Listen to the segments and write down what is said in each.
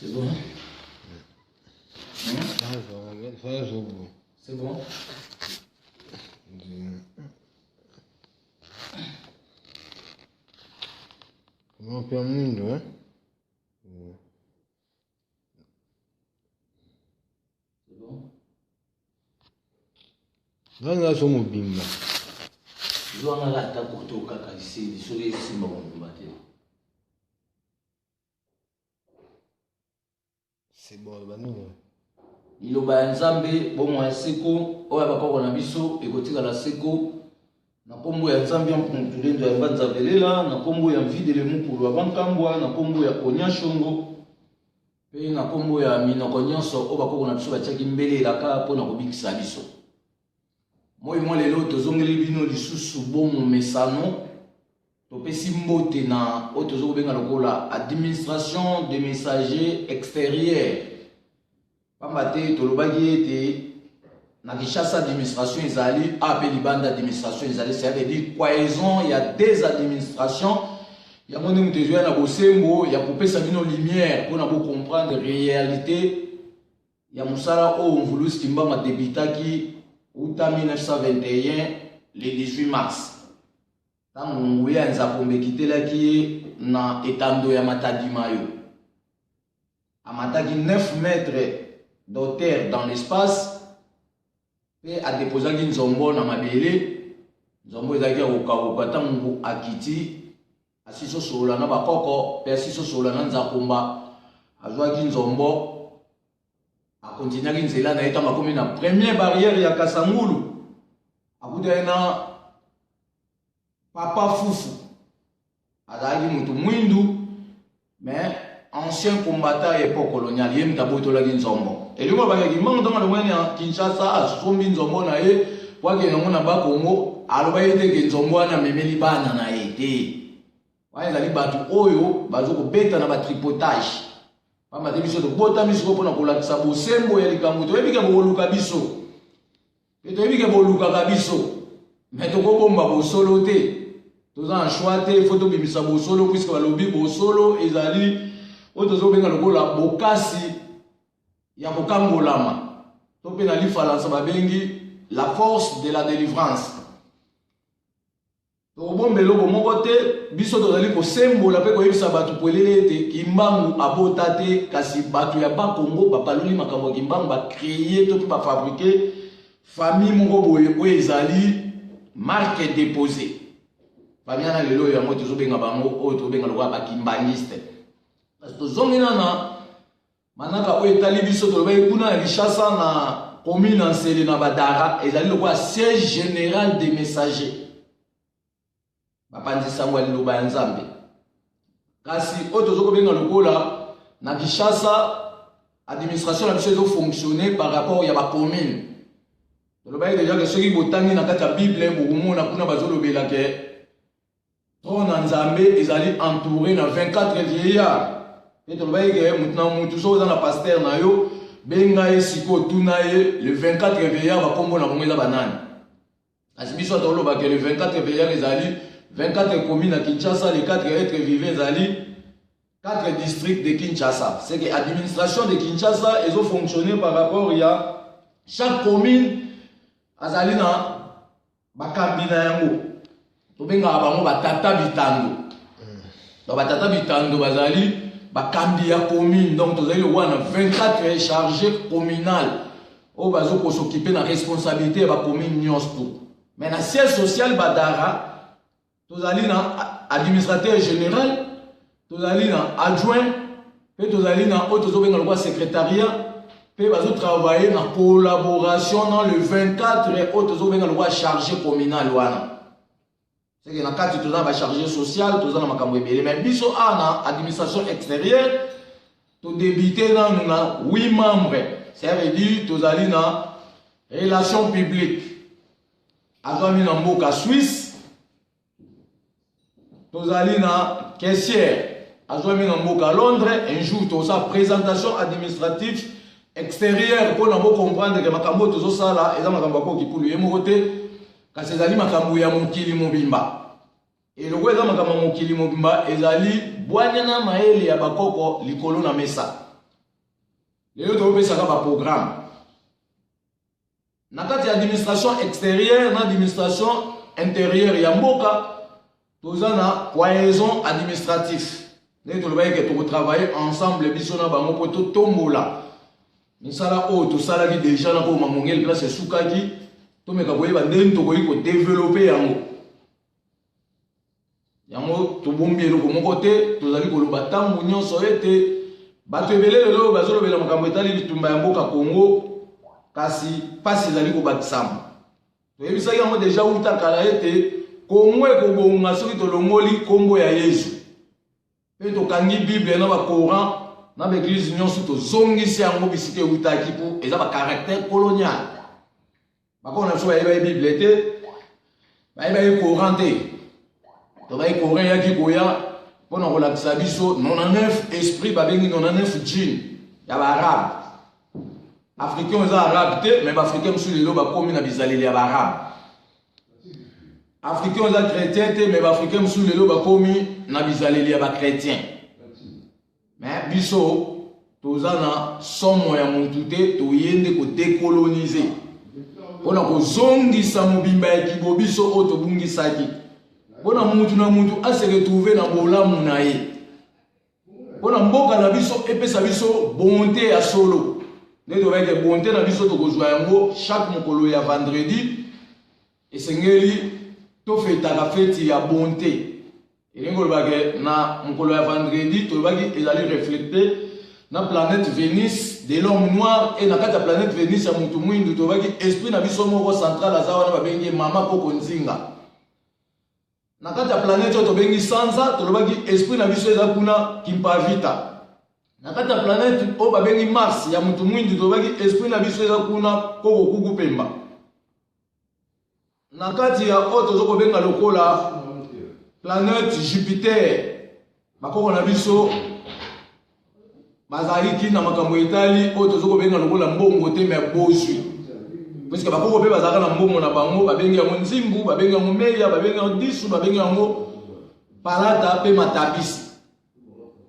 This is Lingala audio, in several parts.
C'est bon? C'est bon? Comment permis, hein? C'est bon? Là, sur mon bimba. Je dois en aller à Koto Kaka ici, je suis ici, mon bâtiment. C'est bon, bah non. Liloba ya Nzambe bomwa seko oya bakoko na biso ekotika la seko na kombo ya Nzambe mpuntulendo ya Banzabelela na kombo ya Mvidele Mukulu wa Bankambwa na kombo ya Onyashongo pe na kombo ya minoko nyonso oyo bakoko na biso batiaki mbelelaka mpona kobikisa biso moi lelo tozongeli bino lisusu bomo mesano topesi mbote na oyo tozokobenga lokola administration des messagers extérieurs Pambate tolobaki ete na Kinshasa administration ezali ape libanda administration ezali ça veut dire cohésion il y a des administrations ya moni mutezoya na bosembo ya kopesa bino lumière pour na bo comprendre réalité ya musala o mvulusi Kimbama débutaki uta 1921 le 18 mars tango nguya nzapombe kitelaki na etando ya Matadi Mayo amataki 9 mètres d'auteur dans l'espace et a déposé une zombo na mabele zombo ezaki oka tango akiti asiso sola na bakoko pe asiso sola na nzakomba azwaki nzombo akontinyaki nzela na eta makomi na première barrière ya Kasangulu akutana na Papa Fufu azalaki mutu mwindu mais ancien combattant époque coloniale yem tabotola nzombo elingo bakaki mango tanga lomwene ya Kinshasa asombi nzombo na ye wake nango na Bakongo aloba yete ke nzombo wana memeli bana na ete ezali batu oyo bazoko beta na ba tripotage pamba te biso tobota miso mpona kolakisa bosembo ya likambo toyebike boluka biso pe toyebike bolukaka biso me tokobomba bosolo te toza en choix te fo tobimisa bosolo puisque balobi bosolo ezali oyo tozobenga lokola bokasi ya kokangolama to mpe na lifalansa babengi la force de la délivrance tokobomba eloko moko te biso tozali kosembola mpe koyebisa bato polele ete Kimbangu abota te kasi bato ya Bakongo bapaloli makambo ya Kimbangu bacreye to mpe bafabrike famille moko boye oyo ezali marque déposée famille ana lelo yango tozobenga bango oyo tozobenga lokola bakimbangiste kasi tozongi nana manaka oyo etali biso tolobaki kuna ya Kinshasa na commune Nsele na Badara ezali lokola siège général des messagers bapanzi sango ya liloba ya Nzambe kasi oyo tozokobenga lokola na Kinshasa administration na biso ezofonctionne par rapport ya bacommune tolobaki deja ke soki botangi na kati ya bible bokomona kuna bazolobela ke trône ya Nzambe ezali entouré na 24 vieillards et tolobaki ke mutu so oza na pasteur na yo benga ye siko tuna ye le 24 veillards bakombo na bango eza banani kasi biso toloba ke le 24 veillards ezali 24 communes à Kinshasa les 4 êtres vivants ezali 4 districts de Kinshasa c'est que l'administration de Kinshasa ezo fonctionner par rapport ya chaque commune azali na bakambi na yango tobengaka bango batata bitando donc batata bitando bazali bakambi ya commune donc tozali wana 24 chargés communal oyo bazoko s'occuper na responsabilité ya bacommune nyonso mais na siège social Badara tozali na administrateur général tozali na adjoint pe tozali na oyo tozobenga lokola secrétariat pe bazotravailler na collaboration dans le 24 oyo tozobenga lokola chargé communal wana c'est que na kati toza ba chargé social toza na makambo ebele mais biso ana administration extérieure to débité nanu na 8 membres ça veut dire tozali na relation publique azwami na mboka Suisse tozali na caissière azwami na mboka Londres un jour toza présentation administrative extérieure pour na bo comprendre que makambo tozosala eza makambo ko kipulu ye moko te kasi ezali makambo ya mokili mobimba eloko eza makambo ya mokili mobimba ezali bwanyana maele ya bakoko likolo na mesa Les autres ont ça un programme. Dans l'administration extérieure, dans l'administration intérieure, il y a une cohésion administrative. Nous devons travailler ensemble, nous devons tombola. Nous devons déjà dans place Soukaki, nous devons développer. Yango to bombi eloko moko te tozali koloba tangu nyonso ete bato ebele lelo bazolobela makambo etali bitumba ya mboka Congo kasi pasi ezali kobakisama toyebisaki yango deja uta kala ete Congo ekobonga soki tolongoli kombo ya Yesu mpe tokangi Bible na bacoran na baeglise nyonso tozongisi yango bisika eutaki mpo eza bacaractère colonial bakona biso bayebaye Bible te bayebaye coran te tobaye coran yaki koya mpona kolakisa biso 99 esprit babengi 99 djinn ya baarabe africain eza arabe te mais baafricain mosusu lelo bakomi na bizaleli ya baarabe africain eza chrétien te mais baafricain mosusu lelo bakomi na bizaleli ya bachrétien mais biso toza na somo ya mutu te toyende kodekolonize mpona kozongisa mobimba ya kibo biso oyo tobungisaki mpona mutu na mutu ase retrouve na bolamu na ye mpona mboka na biso epesa biso bonté ya solo nde tobaki bonté na biso tokozwa yango chaque mokolo ya vendredi esengeli tofetaka feti ya bonté elingi olobaki na mokolo ya vendredi tolobaki ezali reflecté na planète Vénus de l'homme noir et na kati ya planète Vénus ya mutu mwindu tolobaki esprit na biso moko central aza wana babengi mama poko nzinga na kati ya planète oyo tobengi sanza tolobaki esprit na biso eza kuna kimpavita na kati ya planète oyo babengi mars ya mutu mwindu tolobaki esprit na biso eza kuna koko kuku pemba na kati ya oyo tozokobenga lokola planète Jupiter bakoko na biso bazaliki na makambo etali oyo tozokobenga lokola mbongo te me bozwi puisque bakoko pe bazalaka na mbongo na bango babengi yango nzimbu babengi yango meya babengi yango disu babengi yango palata pe matabisi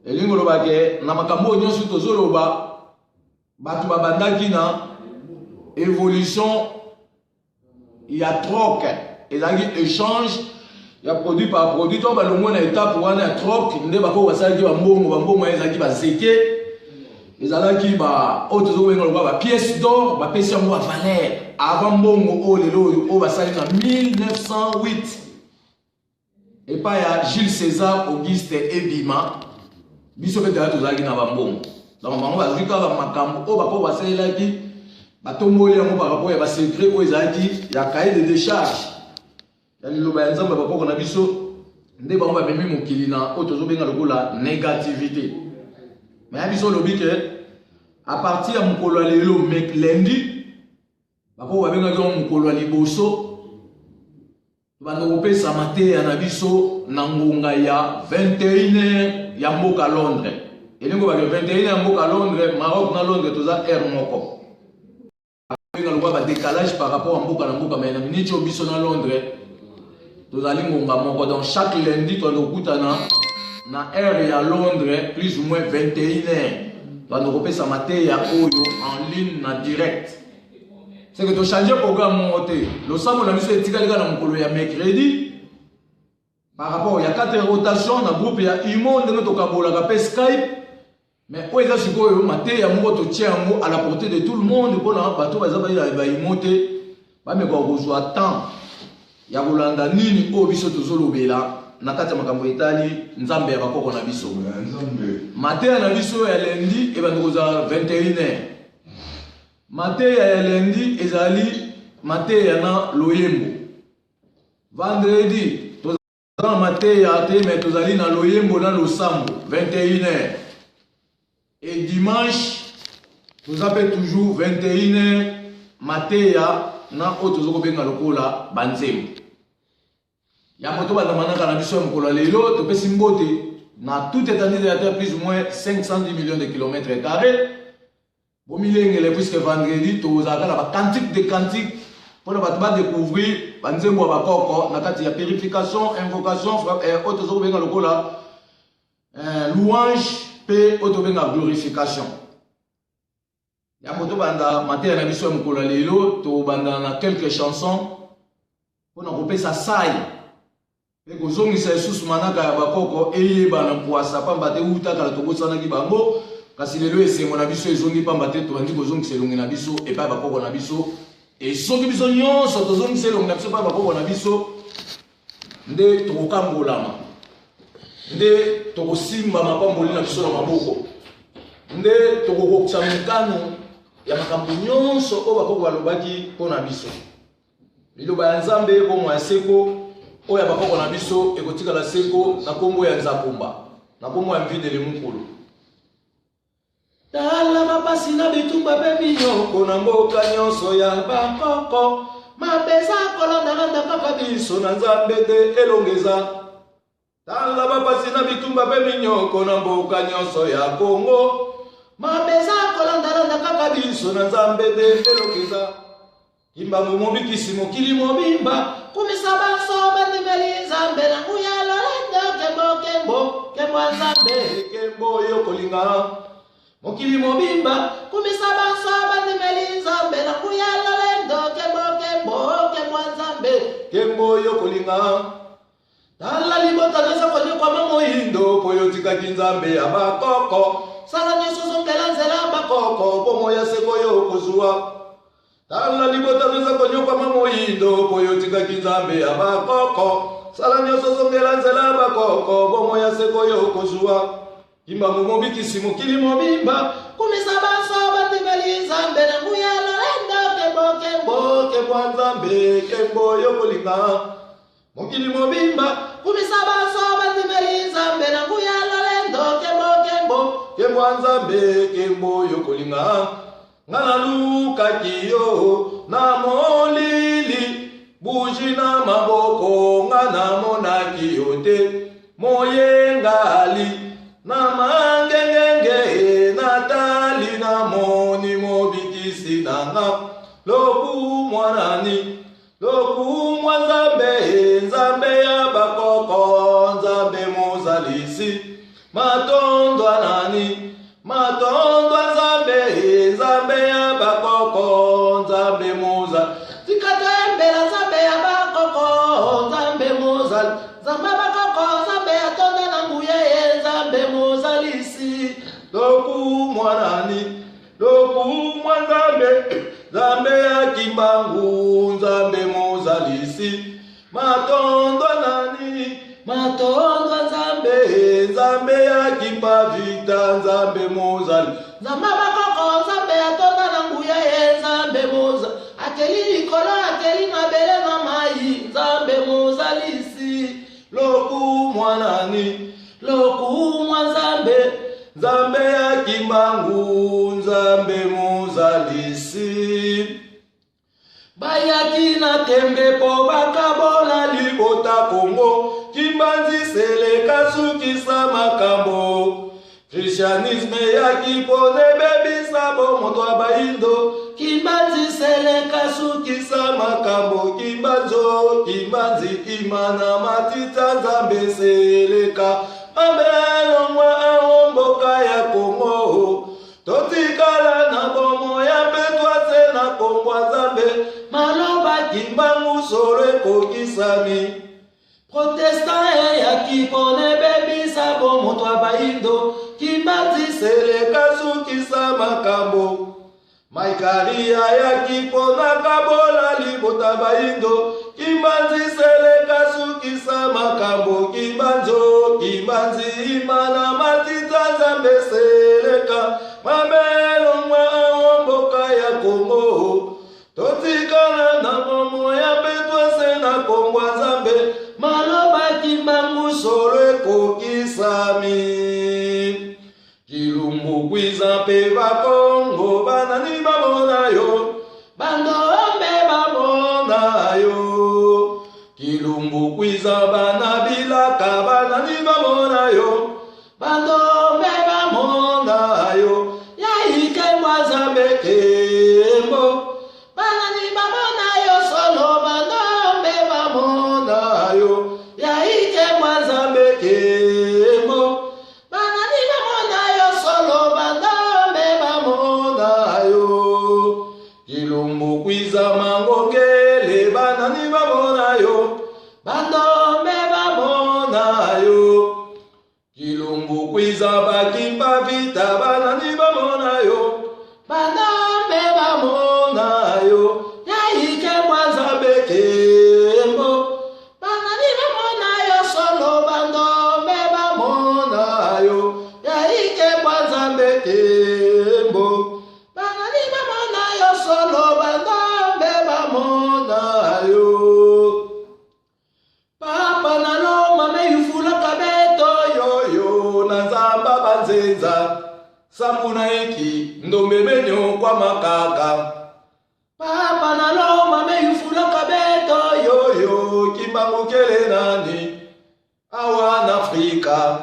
elingi olobake na makambo oyo nyonso tozoloba bato babandaki na évolution ya troc ezalaki échange ya produit par produit to balongwe na étape wana ya troc nde bakoko basalaki bambongo ezalaki bazeke ezalaki oyo tozokobenga lokola bapièce d'or bapesi yango bavaler avant mbongo oyo lelo oyo basali na 1908 epai ya Jules César Auguste Ebima biso mpe tala tozalaki na bambongo donc bango bazwi kaka makambo oyo bakoko basalelaki batomboli yango par rapport ya basekret oyo ezalaki ya cahier de décharge ya liloba ya nzambe bakoko na biso nde bango bamemi mokili na oyo tozobenga lokola négativité mais ya biso olobi ke à partir ya mokolo ya lelo lundi bakoko babengaki yango mokolo ya liboso banda kopesa mateya na biso na ngonga ya 21h ya mboka Londres elingo bake 21h ya mboka Londres Maroc na Londres toza air moko babenga lokola badécalage par rapport ya mboka na mboka mais na miniti oyo biso na Londres tozali ngonga moko donc chaque lundi toanda kokutana na air ya Londres plus ou moins 21h toanda kopesa mateya oyo en ligne na direct c'est que tu changes le programme monté le samedi na biso etikali na mokolo ya mercredi par rapport il y a 4 rotations dans groupe ya imo ndenge tokabolaka pe Skype mais oyo eza sikoyo mateya moko totia yango à la portée de tout le monde mpona bato baza baimo te bameka kozwa temps ya kolanda nini oyo biso tozolobela na kati ya makambo etali nzambe ya bakoko na biso mateya na biso ya lundi ebandi kozala 21h mateya ya lundi ezali mateya na loyembo vendredi tozala mateya te mais tozali na loyembo na losambo 21h et dimanche toza pe toujours 21h mateya na oyo tozokobenga lokola banzembo yango tobandamanaka na biso ya mokolo ya lelo topesi mbote na toute étendue de la terre plus ou moins 510 millions de kilomètres carrés bomilengele puisque vendredi tozalaka na bacantique de cantique mpona bato badécouvrir banzembo ya bakoko na kati ya purification invocation oyo tozokobenga lokola louange mpe oyo tobenga glorification Ya moto banda matin na biso mkola lelo to banda na quelques chansons pour na kopesa sai. Et que zongi sa sous manaka ya bakoko eyeba na poasa pamba te uta kala to bosana ki bango kasi lelo esengo na biso ezongi pamba te to bandi ko zongi selongi na biso e pa bakoko na biso e soki biso nyonso to zongi selongi na biso pa bakoko na biso nde to kokangolama nde to kosimba mapamboli na biso na maboko nde to kokokisa mukano ya makambo nyonso o bakoko balobaki mpo na biso liloba ya Nzambe bomo ya seko oya bakoko na biso ekotikala seko na kombo ya Nzakumba na kombo ya Mvidele Mukulu. Tala mapasi na bitumba pe minyoko na mboka nyonso ya bakoko mapesa kolanda kaka biso na Nzambe te elongeza. Tala mapasi na bitumba pe minyoko na mboka nyonso ya Kongo mapesa kolanda kaka biso na Nzambe te elongeza. Kimba mumubikisi mokili mobimba kumisaba soba ndimeli Nzambe na kuyalo lendo kembo Nzambe kembo yokolinga mokili mobimba kumisaba soba ndimeli Nzambe na kuyalo lendo kembo Nzambe kembo yokolinga. Tala libota nesa konyo kwa mamoindo poyo tikaki Nzambe ya bakoko sala nyoso zongela nzela bakoko pomo ya seko yokozua. Tala libota nesa konyo kwa mamoindo poyo tikaki Nzambe ya bakoko sala nyoso zongela nzela bakoko pomo ya seko yokozua. Kimba mumubikisi mokili mobimba kumisaba soba ndimeli Nzambe na kuyalo lendo kembo Nzambe kembo yokolinga mokili mobimba kumisaba soba ndimeli Nzambe na kuyalo lendo kembo Nzambe kembo yokolinga. Ngana luka kiyo na molili buji na maboko ngana mona kiyote moyengali na mangengenge na tali na moni mobikisi nanga loku mwanani loku Nzambe ya bakoko Nzambe mozalisi matondo anani matondo Nzambe ya bakoko Nzambe moza tikatembela Nzambe ya bakoko Nzambe moza Nzambe bakoko Nzambe ya tonda na nguye Nzambe mozalisi loku mwanani loku Nzambe ya kimbangu Nzambe mozalisi matondo nani matondo Nzambe ya kimpavita Nzambe mozali Nzambe bakoko Nzambe ya tonda na nguya Nzambe moza akeli likolo akeli mabele na mai Nzambe mozalisi loku mwanani loku Nzambe ya kimbangu Nzambe mozalisi. Bayaki na tembe po bakabona libota Kongo kimbanzi seleka sukisa makambo Christianisme yaki pone bebisa bo moto abaindo kimbanzi seleka sukisa makambo kimbanzi imana matita Nzambe seleka mabelo mwa aomboka ya Kongo totikala na bomo ya petwa se na Kongo Nzambe maloba kimbangu sore kokisami protestant ya kipone bebisa bo moto abaindo kimbanzi seleka sukisa makambo maikaria ya kipona kabola libota baindo kimbanzi seleka sukisa makambo kimbanzi imana matita Nzambe seleka mabelo mwa aomboka ya Kongo totikala na bomo ya petwa se na Kongo Nzambe maloba kimbangu solo kokisami kilumbu kwiza pe bakongo banani babona yo bandombe babona yo kilumbu kwiza bana bilaka banani babona yo bandombe babona yo yaike Nzambe kembo banani babona yo solo bandombe babona yo yaike Nzambe kembo banani babona yo solo bandombe babona yo Kimba vita banani bamonayo banambe bamonayo yaike mwanza bekembo banani bamonayo solo bandombe bamonayo yaike mwanza bekembo banani bamonayo solo bandombe bamonayo papa nalo mame yufula kabeto yoyo nazamba banzenza samuna eki ndombe benyo kwa makaka papa nalo mame yufula kabeto yoyo kimbamukele nani awana Afrika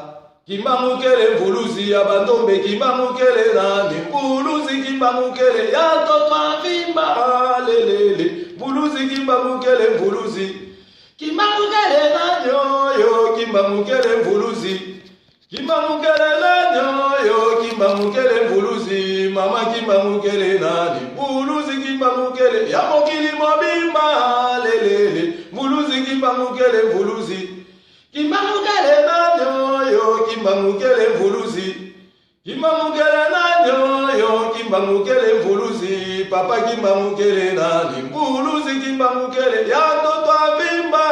kimbamukele mvuluzi ya bandombe kimbamukele nani mvuluzi kimbamukele ya totwa vimba lelele mvuluzi kimbamukele mvuluzi kimbamukele nani yoyo kimbamukele mvuluzi kimbamukele nani yoyo kimbamukele mvuluzi mama kimbamukele nani mvuluzi kimbamukele ya mokili mobimba lelele mvuluzi kimbamukele mvuluzi kimbamukele nani yoyo kimbamukele mvuluzi kimbamukele nani yoyo kimbamukele mvuluzi papa kimbamukele nani mvuluzi kimbamukele ya toto avimba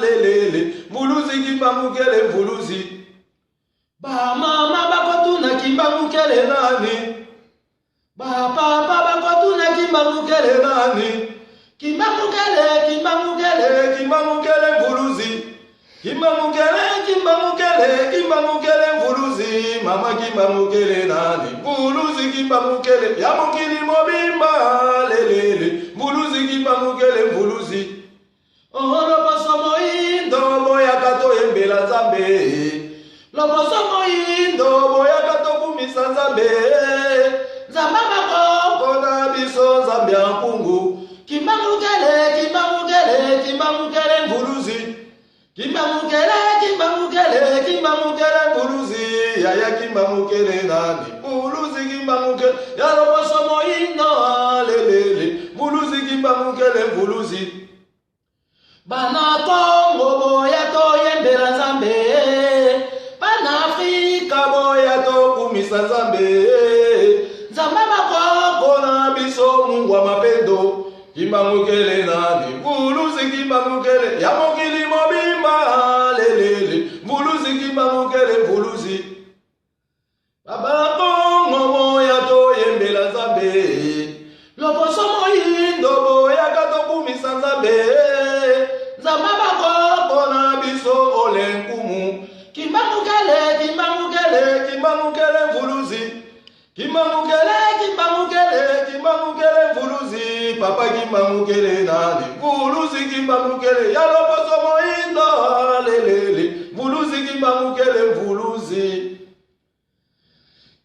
lelele mvuluzi kimbamukele mvuluzi ba mama bakotuna kimbamukele nani ba papa bakotuna kimbamukele nani kimbamukele kimbamukele kimbamukele mvuluzi kimbamukele kimbamukele kimbamukele mvuluzi mama kimbamukele nani mvuluzi kimbamukele ya mokili mobimba lelele mvuluzi kimbamukele mvuluzi loposo moindo boyaka toyembela nzambe loposo moindo boyaka tokumisa nzambe nzambe makoko na biso nzambe ya mpungu kimbamukele kimbamukele kimbamukele mvuluzi kimbamukele kimbamukele kimbamukele mvuluzi yaya kimbamukele nani mvuluzi kimbamukele ya loposo moindo lelele mvuluzi kimbamukele mvuluzi bana Kongo boya toyembela nzambe bana Afrika boya tokumisa nzambe nzambe makoko na biso Mungu wa mapendo kimbamukele nani mvuluzi kimbamukele ya mokili mobimba lelele mvuluzi kimbamukele mvuluzi baba Kongo boya toyembela nzambe loposo moindo boya katokumisa nzambe nzambe makoko na biso olenkumu kimbamukele kimbamukele kimbamukele mvuluzi kimbamukele kimbamukele kimbamukele mvuluzi papa kimbamukele nani mvuluzi kimbamukele ya loposo moindo lelele mvuluzi kimbamukele mvuluzi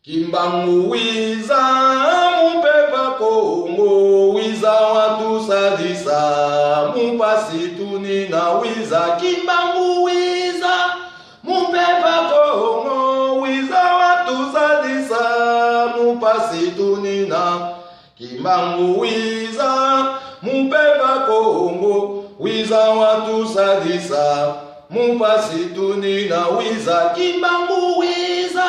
kimbangu wiza mupeva Kongo wiza watu sadisa mupasituni na wiza kimbangu wiza mupeva Kongo wiza watu sadisa mupasituni na kimbangu wiza mupeva Kongo wiza watu sadisa mupasituni na wiza kimbangu wiza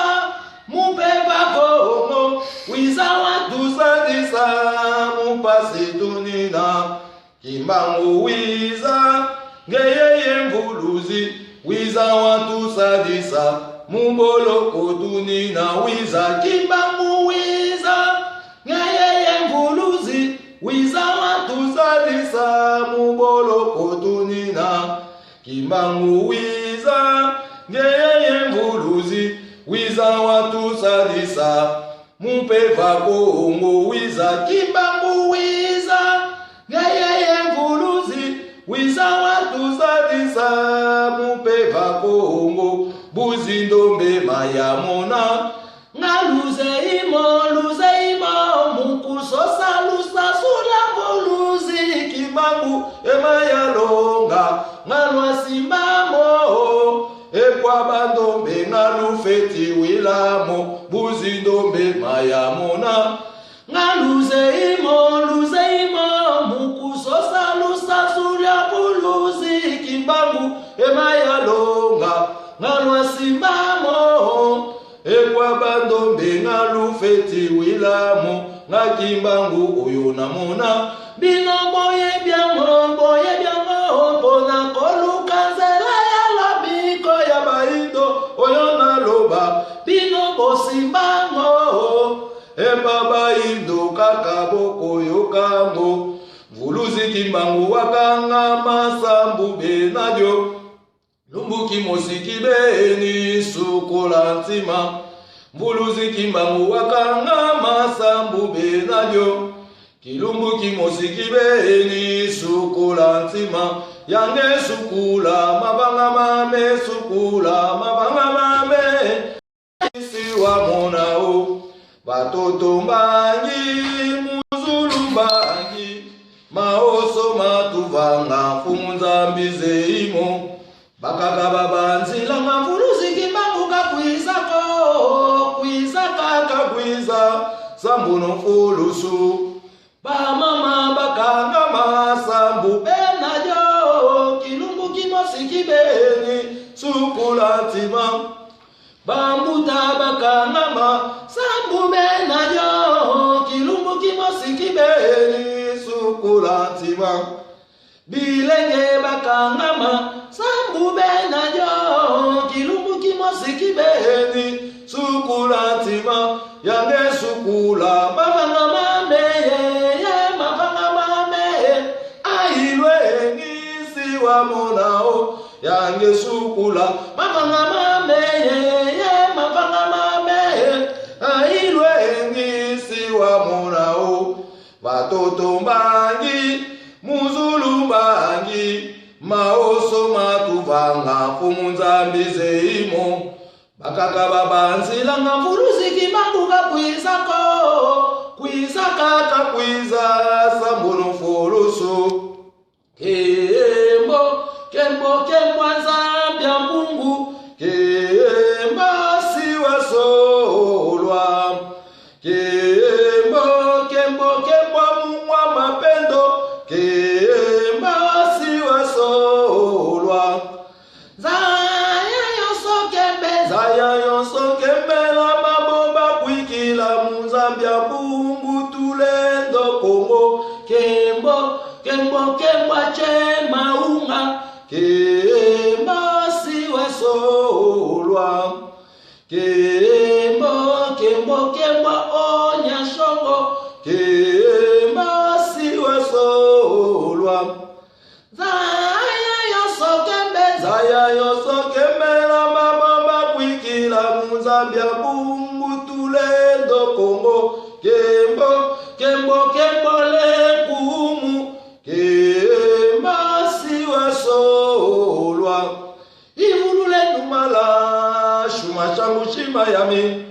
mupeva Kongo wiza watu sadisa mupasituni na kimbangu wiza ngeyeye mvuluzi wiza watu sadisa muboloko tuni na wiza kimbangu wiza ngeyeye mvuluzi wiza watu sadisa muboloko tuni na kimbangu wiza ngeyeye mvuluzi wiza watu sadisa mupeva Kongo wiza kimbangu wiza ngeyeye mvuluzi wiza watu sadisa mupeva Kongo buzindombe mayamona ngaluze imo mukusosa lusa sula mvuluzi kimbangu emayalonga ngalwa simbamo ekwa bandombe ngalufeti wilamo buzindombe mayamona ngaluze imo mukusosa lusa sula mvuluzi kimbangu emayalonga ngalwa simbamo ekwa ndombe nga lufeti wilamu nga kimbangu oyo namona bino boye byango pona koluka nzela ya labiko ya baindo oyo naloba bino bosimbango emba baindo kaka boko yokango mvuluzi kimbangu wakanga masambu benadyo lumbuki mosiki beni sukola ntima mvuluzi kimbangu wakanga masambu benadyo kilumbuki mosiki beni sukola ntima yange sukula mabanga mame sukula mabanga mame isi wa monao batoto mbangi muzulu mbangi maoso matuvanga fumunzambi zeimo bakaka babanzila nga mvuluzi kimbangu kwizaka kakwiza sambuno fulusu bamama bakanga masambu benajo kilumbuki mosiki beni sukula ntima bambuta bakanga masambu benajo kilumbuki mosiki beni sukula ntima bilenge bakanga masambu benajo kilumbuki mosiki beni sukula ntima yange sukula mavanga monao yange sukula mavanga mame ailwe ngisi wa monao batoto mbangi muzulu mbangi maoso matuvanga fumunzambi zeimo bakaka babanzila nga mvuluzi kimbangu kwizaka kakwiza sambuno fulusu Kembo nzambya Mungu kemba siwa solwa kembo mwa mapendo kemba siwa solwa zaya yonso kembe la mabomba kwikila muzambya Mungu tulendo Kongo kembo chema unga kemba siwe solwa kembo onya shongo kemba siwe solwa zaya yoso kembe la mabamba kwikila muzambya bungu tulendo Kongo kembo lekumu kemba siwe solwa ivulule numala shuma changu shima yami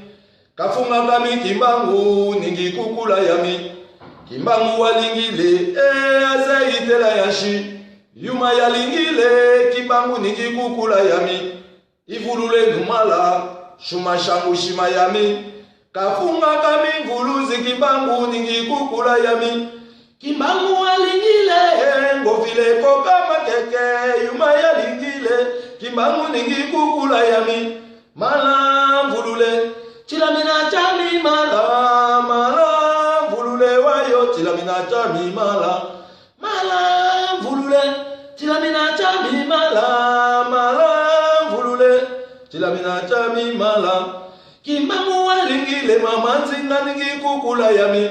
kafunga kami kimbangu ningi kukula yami kimbangu walingile azaitela yashi yuma yalingile kimbangu ningi kukula yami ivulule numala shuma changu shima yami kafunga kami mvuluzi kimbangu ningi kukula yami kimbangu walingile ngofile koka makeke yuma yalingile kimbangu ningi kukula yami mala mvulule chilamina chami mala mvulule wayo chilamina chami mala mvulule chilamina chami mala mvulule chilamina chami mala kimbangu walingile mama nzinga ningi kukula yami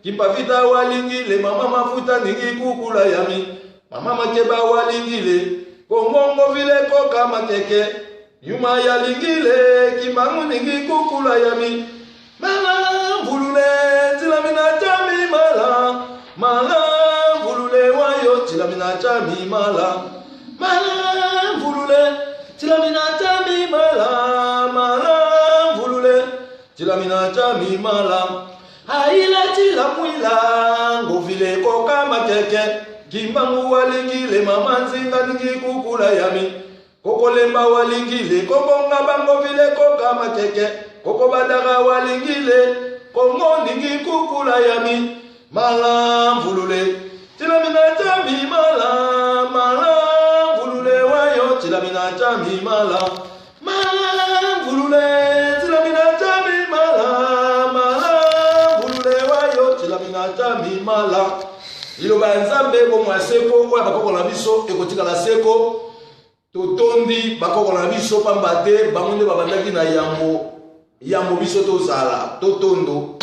kimpavita walingile mama mafuta ningi kukula yami mama makeba walingile kongongo vile koka makeke yuma yalingile kimbangu ningi kukula yami mala mvulule chilamina chami mala mvulule wayo chilamina chami mala mvulule chilamina chami mala mvulule chilamina chami mala haila chila mwila ngofile koka makeke kimbangu walingile mama nzinga ningi kukula yami koko lemba walingile koko ngabango vile koka makeke koko badaga walingile kongo ningi kukula yami mala mvulule chilamina chami mala mvulule wayo chilamina chami mala mvulule chilamina chami mala liloba nzambe bomwa seko oya bakoko na biso ekotikala seko totondi bakoko na biso pamba te bango nde babandaki na yambo biso tozala totondo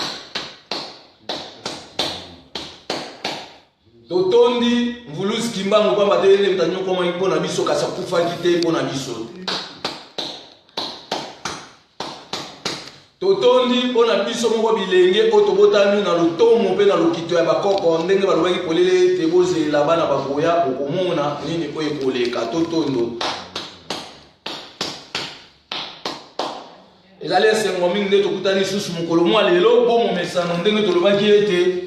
totondi mvuluzi kimbangu pamba te nde mutanyokoma mpo na biso kasi akufaki te mpo na biso totondi mpo na biso moko bilenge oyo tobotami na lotomo mpe na lokito ya bakoko ndenge balobaki polele ete bozela bana bakoya okomona nini oyo ekoleka totondo ezali esengo mingi nde tokutani lisusu mokolo mwa lelo bomomesano ndenge tolobaki ete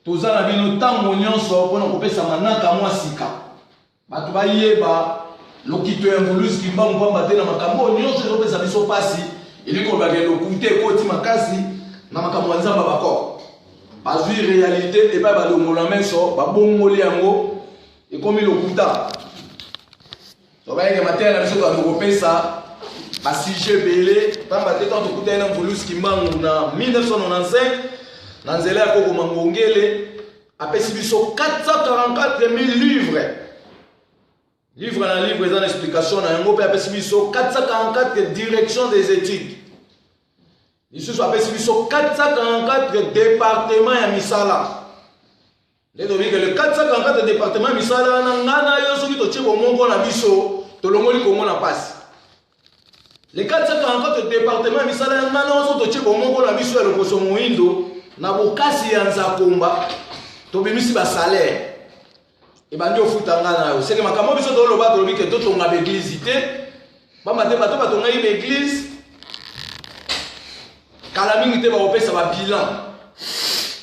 toza na bino ntango nyonso mpona kopesa manaka mwa sika bato bayeba lokito ya mvuluzi kimbangu pamba te na makambo nyonso ezopesa biso pasi elikolobaka lokute ekoti makasi na makambo ya nzambe bakoko bazwi réalité epai balongola meso babongoli yango ekomi lokuta tobayeke mateya na biso toyaki kopesa basije ebele pamba te ntango tokutani na mvuluzi kimbangu na 1995 na nzela ya kokoma ngongele apesi biso 444 000 livres livre na livre eza na explication na yango mpe apesi biso 444 direction des études lisusu apesi biso 444 département ya misala nde tobiki le 444 département ya misala na nga na yo soki totie bomoko na biso tolongoli kongo na pasi le 444 département ya misala ya nga na oso totie bomoko na biso ya loposo moindo na bokasi ya nzakomba tobimisi basalaire ebandi ofuta nga na yo seke makambo biso toloba tolobi ke totonga baeglize te pamba te bato batongai baeglize kala mingi te bakopesa babilan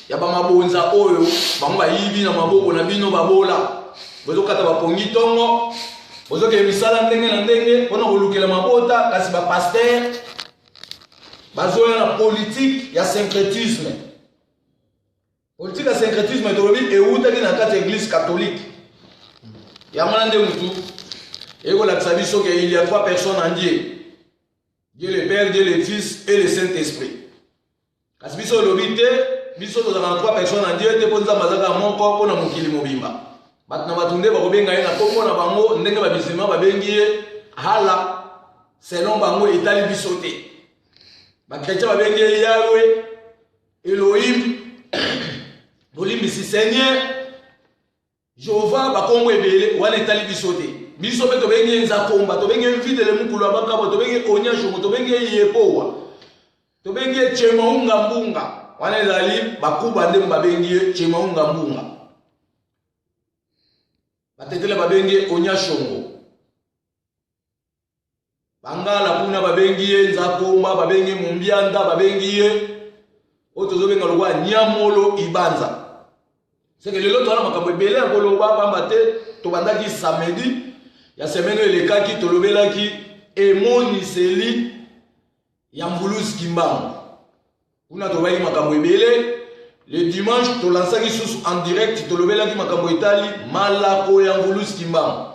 ya bamabonza oyo bango bayibi na maboko na bino babola bozokata bapongi ntongo bozokele misala ndenge na ndenge mpona kolukela mabota kasi bapaster bazoya na politike ya syncrétisme politique ya syncrétisme tolobi eutaki na kati ya église catholique yango na nde mutu ekolakisa biso ke il y a 3 personnes en Dieu Dieu le Père, Dieu le Fils et le Saint-Esprit kasi biso olobi te biso tozala na 3 personnes en Dieu te mpo nzambe azaka moko mpona mokili mobimba bato na bato nde bakobenga ye na kombo na bango ndenge babisilima babengi ye hala selon bango etali biso te bakretien babengi ye Yahwe Elohim bolimbisi Seigneur Jehova bakombo ebele wana etali biso te biso mpe tobengi nzakomba tobengi mvidele mukulu ya bakabo tobengi onyashongo tobengi yepowa tobengi chemaunga mbunga wana ezali bakuba nde babengi chemaunga mbunga batetele babengi onyashongo bangala kuna babengi nzakomba babengi mumbianda babengi oyo tozobenga lokwa nyamolo ibanza seke lelo towana makambo ebele ya koloba pamba te tobandaki samedi ya semaine oyo elekaki tolobelaki emoniseli ya mvuluzi kimbangu kuna tobaki makambo ebele le dimanche tolansaki susu en direct tolobelaki makambo etali malako ya mvuluzi kimbangu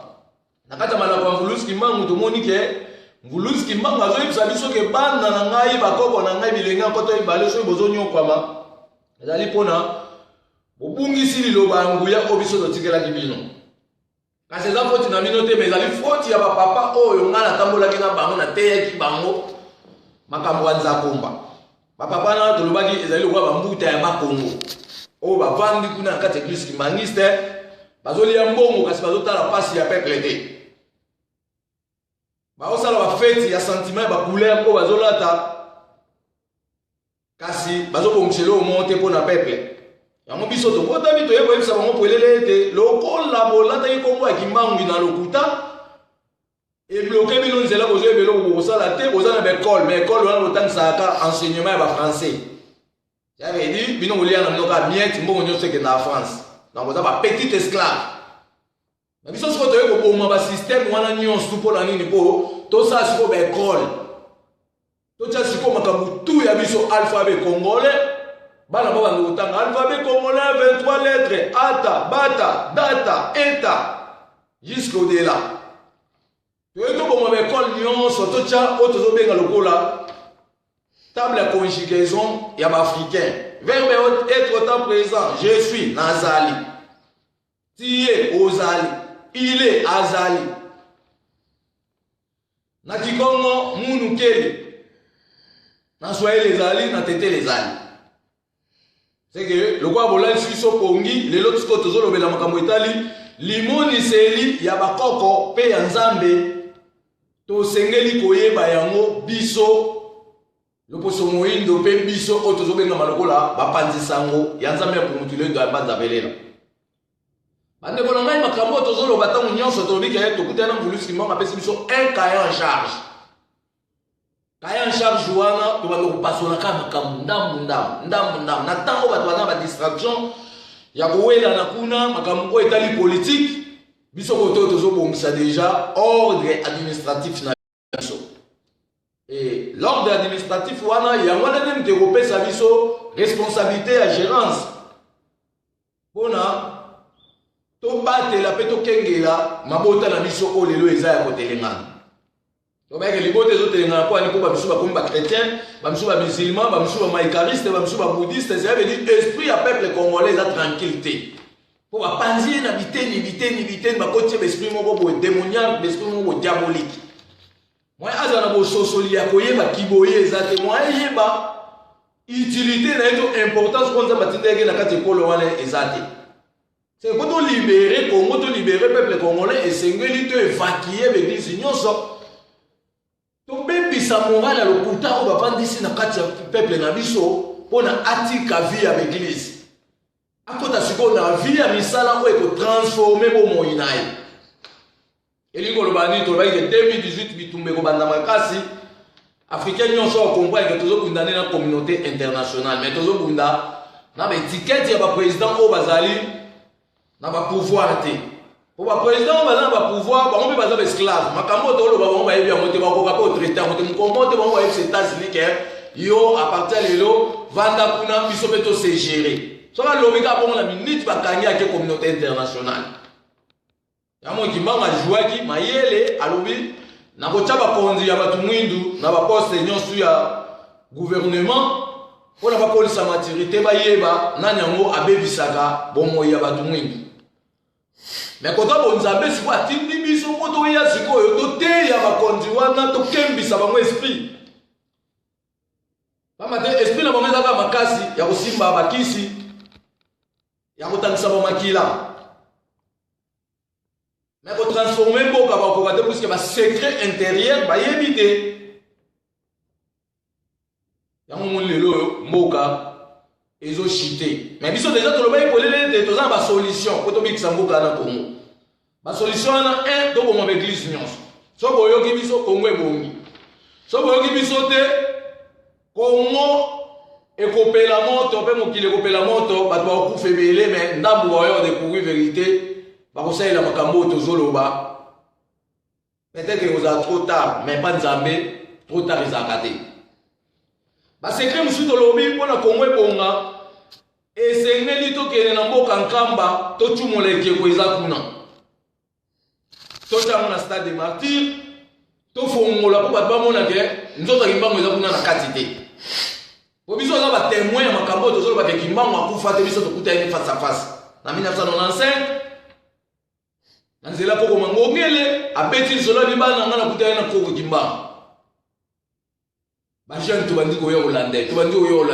na kati ya malako ya mvuluzi kimbangu tomoni ke mvuluzi kimbangu azoyebisa biso ke bana na ngai bakoko na ngai bilenge nkoto ebale soki bozonyokwama ezali mpona bobungisi liloba ya nguya oyo biso totikelaki bino kasi eza foti na bino te me ezali foti ya bapapa oyo ngai natambolaki na bango nateyaki bango makambo ya nzakomba bapapa na tolobaki ezali lokwa bambuta ya bakongo oyo bavandi kuna na kati ya eglise kimbangiste bazolia mbongo kasi bazotala pasi ya peuple te baosala bafeti ya sentiment ya bacouleur oyo bazolata kasi bazobongisela oyo mo te mpo na peuple yango biso tokotami toye koyebisa bango polele ete lokola bolataki kombo ya kimbangu na lokuta ebloke bino nzela bozoyeba eloko bokosala te boza na baekole ma ekole wana botangisaka enseignement ya bafrançais jabe di bino kolia na mnoko ya miete mbongo nyonso ekenda ya france donc boza bapetite esclave na biso sikoyo toye koboma basysteme wana nyonso tu mpona nini mpo tosala sikoyo baekole totia sikoyo makambo tu ya biso alphabet congolais bana ba banga kotanga alphabet congolais 23 lettres ata bata data eta jusqu'au delà toyeto boma baekole nyonso totia oyo tozobenga lokola table ya conjugaison ya baafricain verbe être au temps présent. Je suis Nazali. Tu es Ozali. Il est Azali. Na Kikongo, Munu Keli. Na Swahili les Ali, na Tete les Ali. C'est que le quoi bola Suisse Pongi, les autres côtés zo lobela makambo Italie, limoni seli ya bakoko pe ya Nzambe. To sengeli koyeba yango biso le poso moindo pe biso oto zo benga malokola ba panzisango ya Nzambe pour mutule ndo abanza belela. Bande ko ngai makambo to zo loba tangu nyonso to bika to kutana mvulusi mama pesi biso un cahier en charge. Cahier en charge wana to bando kupasona kama kamundambu ndambu na tango bato bana ba distraction ya kowela na kuna makambo etali politique biso koto to zo bongisa déjà ordre administratif na biso. Et l'ordre administratif wana ya wana nem te kopesa biso responsabilité à gérance. Bona to batela pe to kengela mabota na biso o lelo eza ya kotelengana. To ba ke libote zo telengana kwa ni ko ba biso ba komba chrétien, ba biso ba musulman, ba biso ba maïkariste, ba biso ba bouddhiste, ça veut dire esprit à peuple congolais la tranquillité. Pour ba panzier na biteni ba kotie esprit moko bo démoniaque, esprit moko diabolique. Moi azana bo sosoli ya koyeba kiboye ezate moi yeba utilité na eto importance konza batindeke na kati ekolo wana ezate. C'est quand on libère Congo, on libère le peuple congolais et c'est que l'on évacuer l'église nyonso. To bebi sa morale le kuta on va prendre ici na kati peuple na biso pour na atika vie avec l'église. Akota siko na vie ya misala ko eko transformer bo moyinaye. Eliko lo bani to ba ke 2018 bitumbe ko banda makasi africain nyonso comprendre que tozo kundana na communauté internationale mais tozo kunda na ba étiquette ya ba président o bazali na ba pouvoir te pour ba président ba na ba pouvoir ba on peut ba esclave makambo to lo ba on ba yebi amote ba ko ka po traiter amote mu kommote ba on ba aux États-Unis que yo à partir de lo vanda kuna biso beto se gérer so ba lobi ka bon la minute ba kanya ke communauté internationale ya mo ki mama jouaki mayele alobi na ko taba konzi ya batu mwindu na ba poste nyonso ya gouvernement pour na ba kolisa maturité ba yeba na nyango abebisaka bomo ya batu mwindu. Mais quand on a dit que atindi biso poto ya sikoyo to te ya bakonzi wana to kembisa bango esprit. Mama te esprit na bango ezaka makasi ya kosimba bakisi ya kotangisa ba makila. Mais ko transformer boka ba ko kate puisque ba secret intérieur ba yebite. Ya mo lelo mboka ezo chité mais biso déjà to lo bay polele te to za ba solution ko to bikisa mboka na Congo ba solution na un to bo mo église nyonso so boyo ki biso Congo ebongi so boyo ki biso te Congo ekopela moto pe mokile ekopela moto bato ba kufa ebele mais ndambu boyo découvrir vérité ba ko saila makambo to zoloba peut-être que vous a trop tard mais pas Nzambe trop tard ezakate. Ba secret musuto lobi pona Congo ebonga esengeli to kene na mboka nkamba to tumoleke ko ezakuna to tamo na stade de martyr to fongola po ba mona ke nzoto kimbango ezakuna na kati te po biso za ba témoin ya makambo to zolo ba ke kimbango akufa te biso to kuta ni face à face na 1995 nanzela poko mangongele abeti solo libana ngana kuta na poko kimbango. Ba jeune to bandi ko yo Hollandais to bandi yo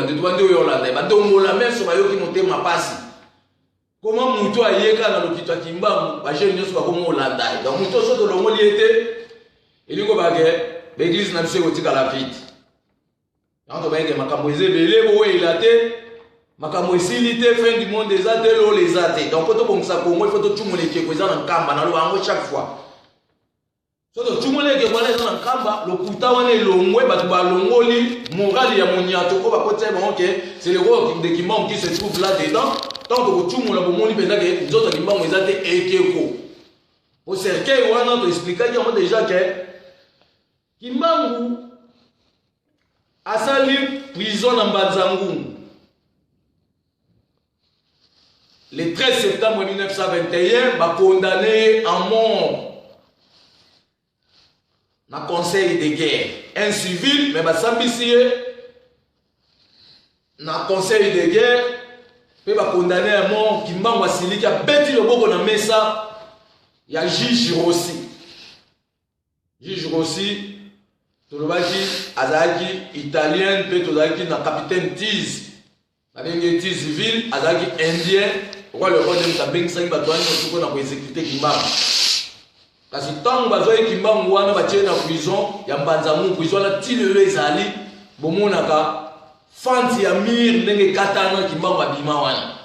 Hollandais ba dongola meso ba yoki motema pasi koma mutu ayeka na lokitwa kimbangu ba jeune nyoso ba ko Hollandais donc mutu so to longo liete eliko ba ke l'église na biso kotika la vite donc ba yeke makambo ezebele bo elate makambo esilite fin du monde ezate lo les ate donc to bongisa Congo il faut to tumoleke ko ezana nkamba na lo bango chaque fois. So to tumoleke kwa leza na kamba lokuta wane longwe batu ba longoli morali ya moniato ko ba kote ba OK c'est le roi de Kimbangu qui se trouve là dedans tant que tumola bo moni penda ke nzoto Kimbangu ezate ekeko au cercueil wana to expliquer yo déjà que Kimbangu asali prison na Mbanzangu le 13 septembre 1921 ba condamné à mort na conseil de guerre un civil mais ba sambisie na conseil de guerre pe ba condamné à mort Kimbangu asiliki abeti loboko na mesa ya juge Rossi. Juge Rossi tolobaki azalaki italien pe tolobaki na capitaine Tiz abengi Tizville azalaki indien kwa le roi de Mtabengisa bato wana tuko na ko exécuter Kimbangu. Kasi tango bazoi Kimbangu wana batie na prison ya Mbanzamu prison na tilelo ezali bomonaka fanti ya mir ndenge katana Kimbangu abima wana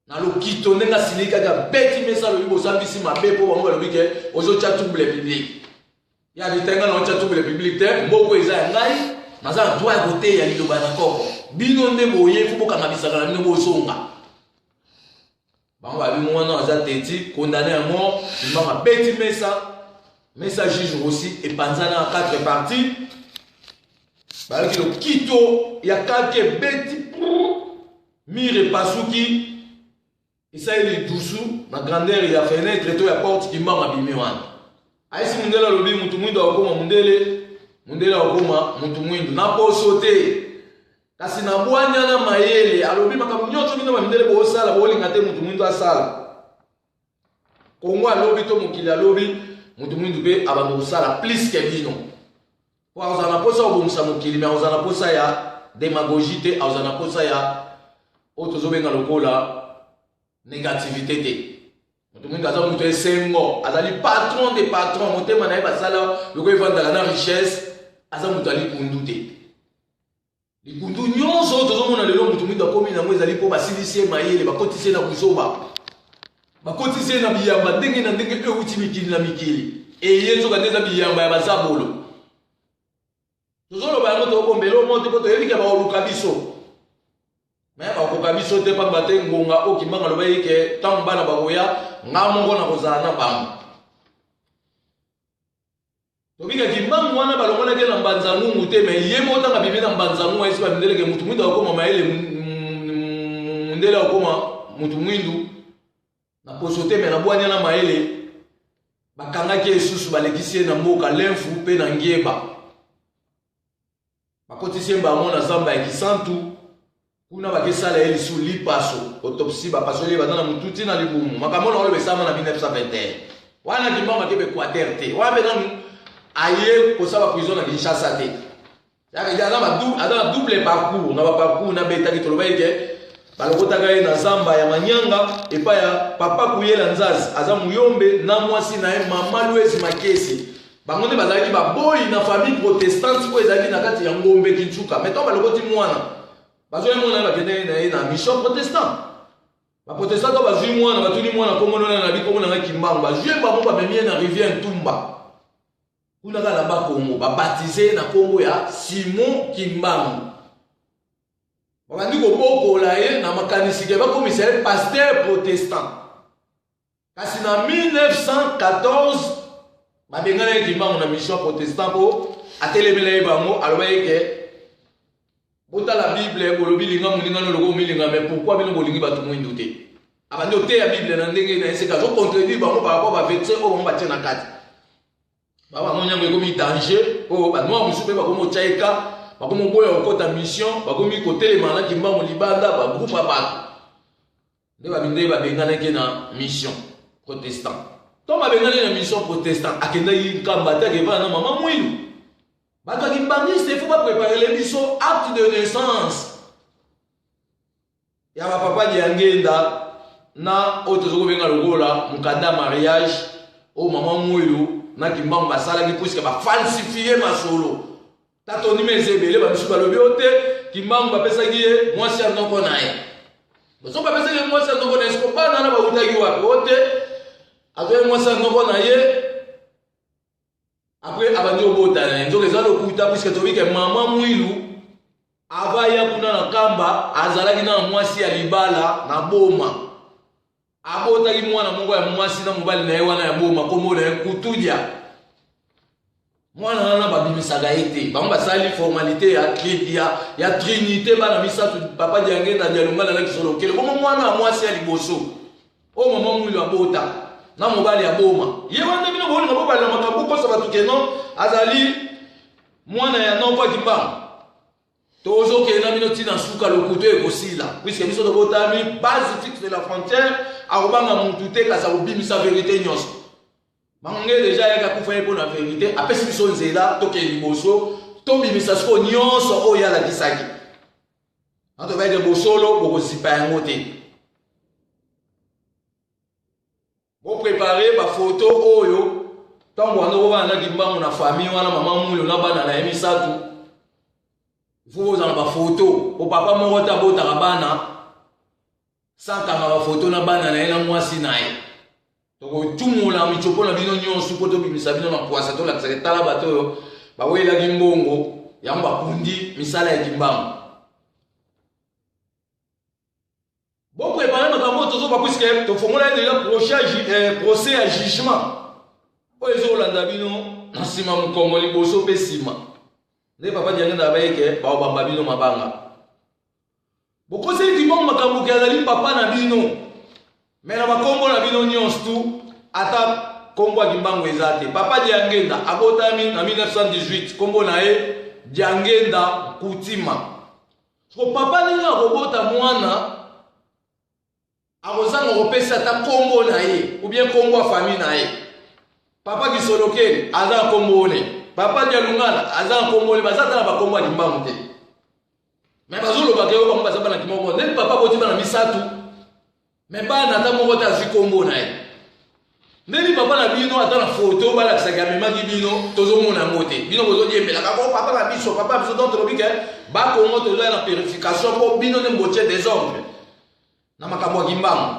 na lokito ndenge asilika ka beti mesa lo bibo sambisi mabepo bango lo bike ozo chatouble public ya bitenga na chatouble public te mboko eza ngai naza droit côté ya liloba na koko bino nde boye fuboka ngabisaka na bino bosonga bango abi mwana aza teti condamné à mort Kimbangu beti mesa juge aussi et panzana en 4 parties. Balaki le kito ya kake beti mire pasuki isa ili dusu na grandeur ya fenêtre to ya porte Kimbangu abimi wana aisi mundela lobi mutu mwindo akoma mundela akoma mutu mwindo na poso te kasi na bwanya na mayele alobi makambo nyonso bino bamindele bo sala bo linga te mutu mwindo asala kongo alobi to mokili alobi mutu mwindo pe abando sala plus que bino. Kwa uzana posa obumsa mokili me uzana posa ya démagogie te uzana posa ya otozobenga lokola négativité te. Mutu mwindo aza mutu esengo azali patron des patrons motema na ye basala loko evandaka na richesse aza mutu ali kundu te. Likundu nyonso tozomona lelo mutu mwindo akomi nango ezali mpo basilisi mayele bakotisi na buzoba bakotisi na biyamba ndenge na ndenge euti mikili na mikili eye nzoka nde eza biyamba ya bazabolo tozoloba yango tokombela moto mpo toyebike baoluka biso me bakoka biso te pamba te ngonga o Kimbangu aloba yeke ntango bana bakoya nga moko na kozala na bango tobika Kimbangu wana balongonaki na Mbanzamungu te me ye moko ntanga bibi na Mbanzamungu ayesi bamindeleke mutu mwindu akokoma mayele mundele akokoma mutu mwindu na poso te me na bwanya na mayele bakangaki esusu balekisi ye na mboka lemfu mpe na ngieba bakotisi ye mbamo na zamba ya Kisantu kuna bakesala ye lisu lipaso autopsie bapasoli ye baza na mututi na libumu makambo na oloba esama na 1921 wana Kimbangu akebe Equateur te wana mpe nanu aye kosala prison na Kinshasa te aza na double parcours na baparcours na betaki toloba yeke balokotaka ye na zamba ya Manyanga epa ya papa Kuyela Nzazi aza muyombe na mwasi na ye mama Louise Makesi bango nde bazalaki baboyi na famille protestante po ezalaki na kati ya ngombe Kinchuka me to balokoti mwana bazwi mwana bakende na ye na mission protestant baprotestant to bazwi mwana batuni mwana kombo na bikombo na Kimbangu bazwi bango bamemi ye na rivière Ntumba kuna kala bakongo babatize na kombo ya Simon Kimbangu babandi kobokola ye na makanisi ke bakomisa ye pasteur protestant kasi na 1914 babengana ye Kimbangu na mission protestant po atelemela ye bango aloba yeke botala bible bolobi linga molingano loko omilinga me pourquoi bino bolingi bato mwindu te abandi oteya bible na ndenge na esika azocontredire bango par rapport baverset oyo bango batie na kati babango nyango ekomi danger oyo banoa mosusu mpe bakomi otyaika bakomi oboya kokota mission bakomi kotelema na Kimbangu libanda bagroupe ya bato nde babinde babenganaki na mission protestant to babengani na mission protestant akendaki nkamba te akevana na mama mwilu bato akimbangiste il faut bapreparele biso acte de naissance ya bapapa diangenda na oyo tozokobenga lokola mokanda mariage oyo mama mwilu na Kimbangu basalaki puisque bafalsifie masolo tato nimeza ebele bamisu balobi o te Kimbangu bapesaki ye mwasi ya ndoko na ye so bapesaki ye mwasi ya ndoko na ye siko bana na bautaki wapi o te azwi mwasi ya ndoko na ye après abandi obota na ye nzoka eza lokuta puisque tobike mama mwilu avaya kuna na kamba azalaki na mwasi ya libala na boma abotaki mwana moko ya mwasi na mobali na ye wana ya boma kombo na ye Kutudia mwana wana babimisaka ye te bango basali formalité ya trinité bana misato papa diangenda dialonga na kisolokele komo mwana ya mwasi ya liboso o mama mwilu abota na mobali ya boma ye wana bino bolinga bobalela makambo kosa bato keno azali mwana ya noko ya Kimbangu tozo ke na bino tina suka lokuto ekosila puisque biso tobotami base fixe de la frontière akobanga mutu te kasi akobimisa vérité nyonso bange déjà yaka kufa ye mpo na vérité apesi biso nzela tokee liboso tobimisa siko nyonso oyo alakisaki antobayeke bosolo bokosipa yango te boprépare bafoto oyo ntango wana okovanandaki mbango na famille wana mama mulio na bana na ye misatu ifo bozala bafoto po papa moko te abotaka bana sakanga bafoto na bana na ye na mwasi na ye tokotumula michopo na bino nyonso mpo tobimisa bino na pwasa tolakisaka tala bato oyo bawelaki mbongo yango bakundi misala ya kimbango boprépare makambo tozoba puiske tofongola ye deja procès ya jugement oyo ezolanda bino na nsima mokongo liboso mpe nsima nde papa diangenda bayeke baobamba bino mabanga bokoseli kimbango makambo ke azali papa na bino me na bakombo na bino nyonso tu ata kombo ya kimbango eza te papa diangenda abotami na 1918 kombo na ye diangenda kutima soko papa ndenge akobota mwana akozanga kopesa ata kombo na ye ou bien kombo ya famille na ye papa kisolokeli aza na kombo one papa dialungala aza na kombo one baza ata na bakombo ya kimbango te me bazolobaka yo bango baza bana kimoko ndeni papa boti bana misatu me bana ata moko te azwi kombo na ye ndeni papa na bino ata na foto balakisaki amemaki bino tozomona yango te bino bozodiembelaka ko papa na biso donc tolobi ke bakongo tozoya na purification mpo bino nde mbotie désordre na makambo ya kimbango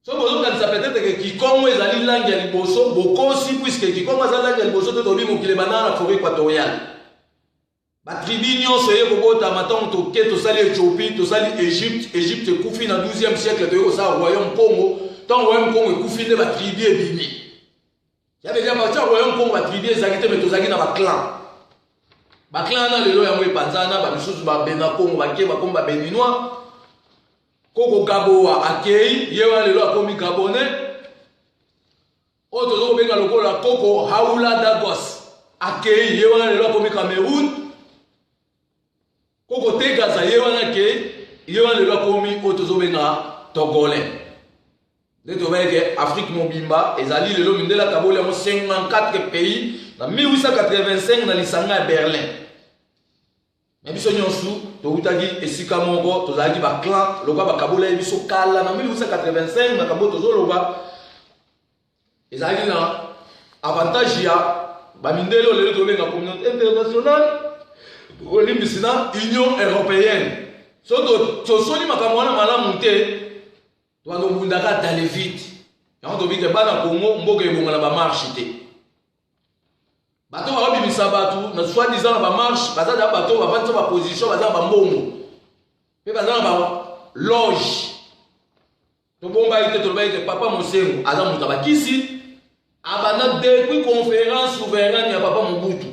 so bozokanisa peut-être ke kikongo ezali langi ya liboso bokosi puisque kikongo aza langi ya liboso te tobi mokili banana na forêt équatoriale batribi nyonso eye kobotama ntango toke tosali Éthiopie tosali Égypte ekufi na 12e siècle toye kosala royaume Congo ntango royaume Congo ekufi nde batribi ebimi yabeja parti ya royaume Congo batribi ezalaki te me tozalaki na baclan wana lelo yango epanzana bamisusu babena Congo bake bakomi babeninois koko Gaboa akei ye wana lelo akomi Gabonais oyo tozokobenga lokola koko Haoula Dagos akei ye wana lelo akomi Cameroun koko Tegaza ye wana ke ye wana lelo akomi oyo tozobenga Togolais nde tobayeke Afrique mobimba ezali lelo mindela kaboli yango 54 pays na 1885 na lisanga ya Berlin me biso nyonso toutaki esika moko tozalaki baclan lokola bakabola ye biso kala na 1885 makambo tozoloba ezalaki na avantage ya bamindele oyo lelo tobenga communauté internationale olimbisi na union européenne so tosoli makambo wana malamu te tokobundaka tale vite yango tobike bana Congo mboka ebonga na bamarshe te bato bakobimisa bato na soi-disant na bamarshe baza na bato bavandisa baposition baza na bambongo mpe baza na baloge tobombaki te tolobaki te papa Mosengo aza moto abakisi abanda depuis conférence souveraine ya papa Mobutu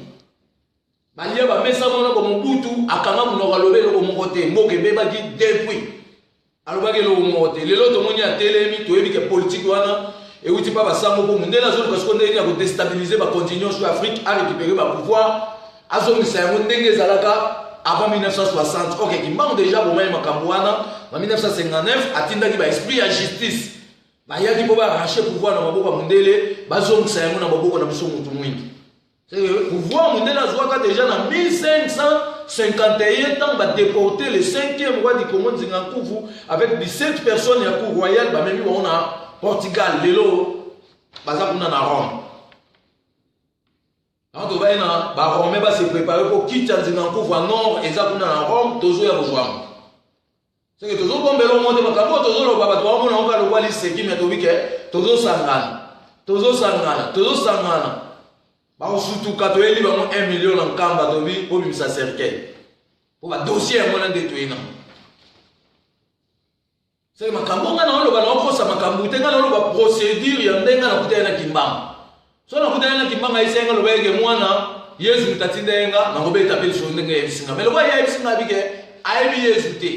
balia bamesa mona ko Mobutu akanga monoko alobi eloko moko te mboka ebebaki depuis alobaki eloko moko te lelo tomoni atelemi toyebi ke politique wana euti pa basango mpo mondele azoluka siko ndenge ya kodestabilize bacontinent sur Afrique arécupérer bapouvoir azongisa yango ndenge ezalaka avant 1960 ok kimbango déjà bomai makambo wana na 1959 atindaki baesprit ya justice bayaki mpo baarrache pouvoir na maboko ya mondele bazongisa yango na maboko na biso motu mwingi pouvoir mondele azwaka déjà na 1551 ntango badeporte le 5e roi du Congo Nzingankuvu avec 17 personnes ya cour royale bamemi bango na Portugal lelo baza kuna na Rome donc tobai na barome base préparer pour kita Nzingankuvu à nord eza kuna na Rome tozoya kozwama c'est que tozobombela omonde makambo tozoloba bato bamona oka lokwa liseki me tobike tozosangana bakosutuka toyeli bango 1 million na nkamba tobi obimisa cercueil po badossier yango na nde toyena c'est makambo nga na oloba na okosa makambo te nga na oloba procédure ya ndenga na kutaya na kimbanga so na kutaya na kimbanga isenga loba yeke mwana Yesu mutatindenga na ngobe tapeli so ndenga yebisinga mais loba yebisinga bike ayebi Yesu te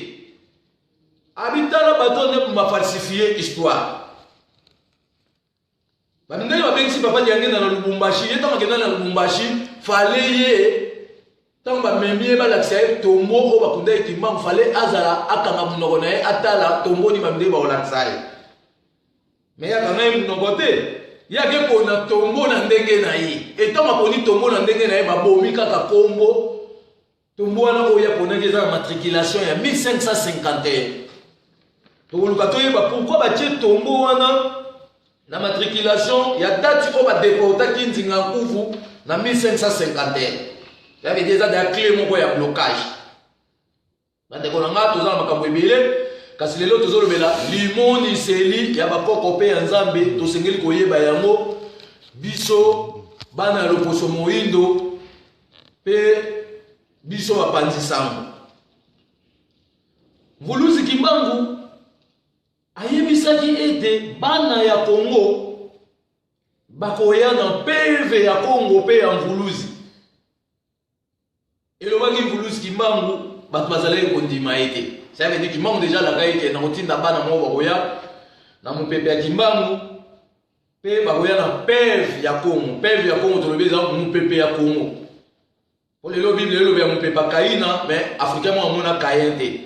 abitala bato ne ma falsifier histoire bandele babengisi papa diangenda na Lubumbashi yeta makenda na Lubumbashi fallait tant que même ba l'accès tombo o ba kunda kimbangu fallait azala akanga munoko na ye atala tombo ni mamde ba olaksai mais ya quand même no côté ya ke pona tombo na ndenge na ye et tant que poni tombo na ndenge na ye ba bomi kaka kombo tombo wana o ya pona ke za matriculation ya 1551 to luka to yeba pourquoi ba tie tombo wana na matriculation ya date o ba déporta ki nzinga kuvu na 1551 il y avait déjà des clés moko ya blocage. Bandeko na nga toza makambo ebele kasi lelo tozolobela limoni seli ya bakoko pe ya Nzambe tosengeli koyeba yango biso bana ya loposo moindo pe biso bapanzi sango. Mvuluzi Kimbangu ayebisaki ete bana ya Congo bakoya na PV ya Congo pe ya Mvuluzi. Et le magi Mvuluzi Kimbangu bato bazalaki kondima ete ça veut dire Kimbangu déjà la gaite na kotinda bana mo bakoya na mopepe ya Kimbangu pe bakoya na PV ya Congo. PV ya Congo tolobi za mopepe ya Congo po lelo Bible lelo ya mopepe Kaina mais africain mo amona Kayente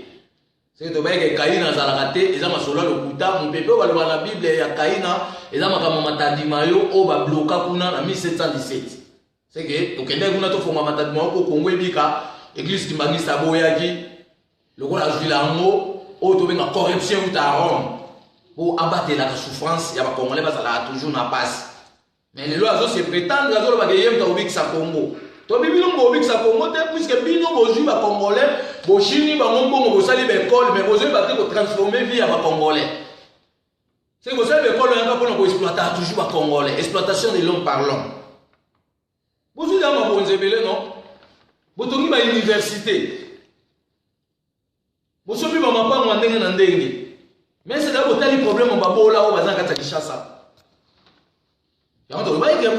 c'est to baike Kaina zalaka te eza masolo lokuta mopepe baloba na Bible ya Kaina eza makambo matandima yo o ba bloka kuna na 1717. C'est que au Québec on a tout formé matadement au Congo ebika église Kimbangu saboyaki le roi a joué l'ango au to benga corruption ou ta Rome pour abattre la souffrance ya ba congolais parce que toujours na passe mais les lois se prétendent azo ba yem ta obik sa Congo to bibilo ngo obik sa Congo te puisque bino boju ba congolais bo chini ba ngombo bo sali ba école mais boju ba te ko transformer vie ya ba congolais c'est que vous savez école on a pas pour exploiter toujours ba congolais exploitation de l'homme par l'homme. Vous avez un bon zébélé, non? Vous avez une université. Vous avez un peu de mais c'est d'abord un problème, on va là où on va Kinshasa.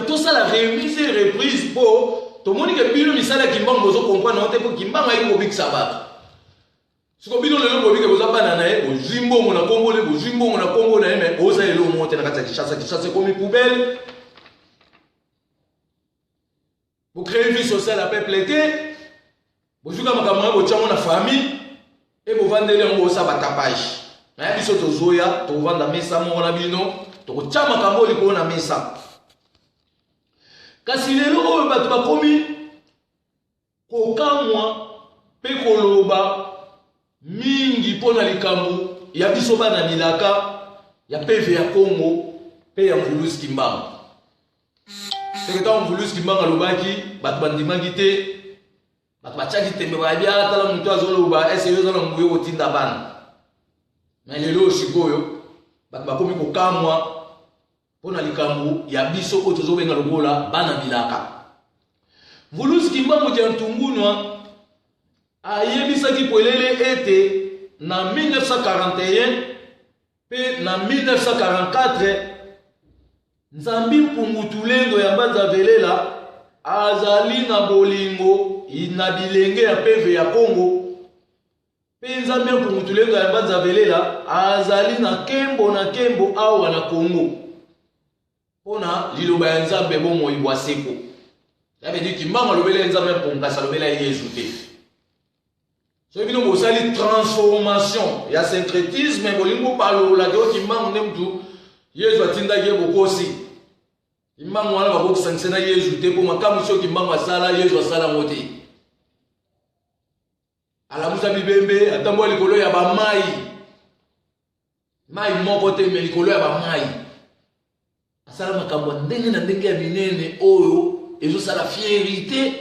Tout ça, la remise et reprise pour tout le monde qui a pu misala Kimbangu, vous comprenez, pour Kimbangu a eu Bobik Sabat. Ce qu'on dit dans le Bobik, vous avez banane, vous jimbo, mon Congo, vous jimbo, mon Congo, mais vous avez le monter dans Kinshasa, Kinshasa, c'est comme une poubelle. Vous créez une vie sociale à peuple été, vous jouez comme un famille et vous vendez les mots ça batapage. Mais puis surtout Zoya, tu vends la mesa mon abino, tu chama kambo liko na mesa. Kasi lelo o batu bakomi ko kamwa pe koloba mingi pona likambo ya biso bana milaka ya PV ya Congo pe ya Mvuluzi Kimbangu. C'est que quand Mvuluzi Kimbangu alobaki bato bandimaki te bato batiaki tembe babia tala mutu azoloba ese yo zala mbuyo kotinda bana mais lelo sikoyo bato bakomi kokamwa mpona likambo ya biso oyo tozobenga lokola bana bilaka. Mvuluzi Kimbangu dia ntungunwa ayebisaki polele ete na 1941 pe na 1944 Nzambi Mpungutulendo ya Mbanza Velela azali na bolingo na bilenge ya PV ya Congo. Pe Nzambi Mpungutulendo ya Mbanza Velela azali na kembo awa na Congo. Pona liloba ya Nzambe bomo ibwaseko. Ça veut dire Kimbangu alobela Nzambe Mpungasa alobela Yesu te. So bino bosali transformation ya syncrétisme bolingo palola ke Kimbangu nemtu Yesu atindaki bokosi. Kimbangu wana bakokisankisana Yesu te po makamu sio Kimbangu asala Yesu asala ngote. Alamusa bibembe atambo likolo ya bamai. Mai moko te me likolo ya bamai. Asala makambo ndenge na ndenge ya binene oyo ezosala fierté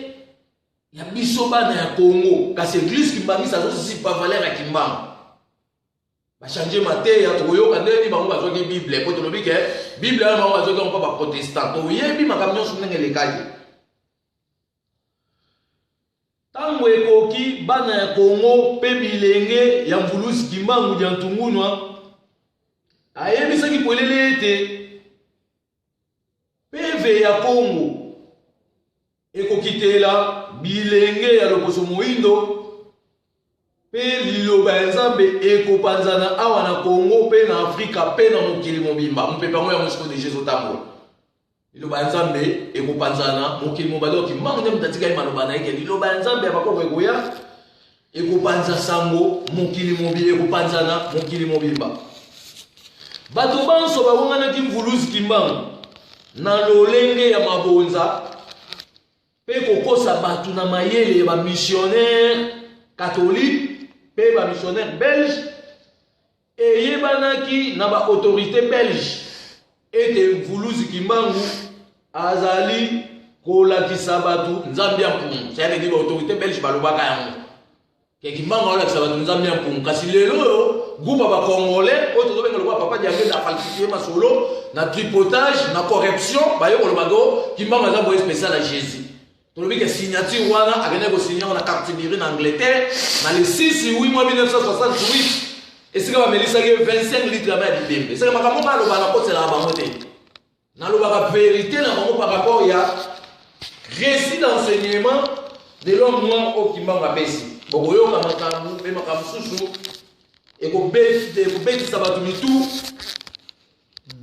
ya biso bana ya Congo. Kasi église Kimbangu azosi pa valeur ya Kimbangu. Ba changer mateya toyoka ndeni bango bazwaki Bible po tolobi ke Bible ya bango bazwaki on pa protestant to yebi makamyo sunenge lekaki tango ekoki bana ya Congo pe bilenge ya Mvuluzi Kimbangu dia ntungunwa ayebisaki polele ete PV ya Congo ekokitela bilenge ya loposo moindo pe liloba ya Nzambe ekopanzana awa na Congo pe na Afrika pe na mokili mobimba mpepa ngo ya mosiko de Jésus tambo liloba nzambe ekopanzana mokili mobali kimbangu nde mutatika maloba na yeke liloba nzambe ya bakoko ekoya ekopanza sango mokili mobili ekopanzana mokili mobimba bato banso bawonganaki mvuluzi kimbangu na lolenge ya mabonza pe kokosa bato na mayele ya bamissionnaire catholique pe bamissionnaire belge eyebanaki na baautorité belge ete mvuluzi kimbangu azali kolakisa bato nzambe ya mpumu sayabedi baautorité belge balobaka yango ke kimbangu alakisa bato nzambe ya mpumu kasi lelo oyo groupe bakongolais oyo tozobenga lokola papa diambe na falsifie masolo na tripotage na corruption bayo kolobako kimbangu aza boye spécial ya jésus tolobi ke signature wana akendaki kosignaka na cartillerie na angleterre na le 6 8 mois 1968 esika bamelisaki 25 litres ya mai ya bibembe esika makambo baloba nakotelaka bango te nalobaka vérité na bango par rapport ya récit d'enseignement de l'homme noir oyo kimbangu apesi bokoyoka makambo mpe makambo mosusu ekobetisa bato mitu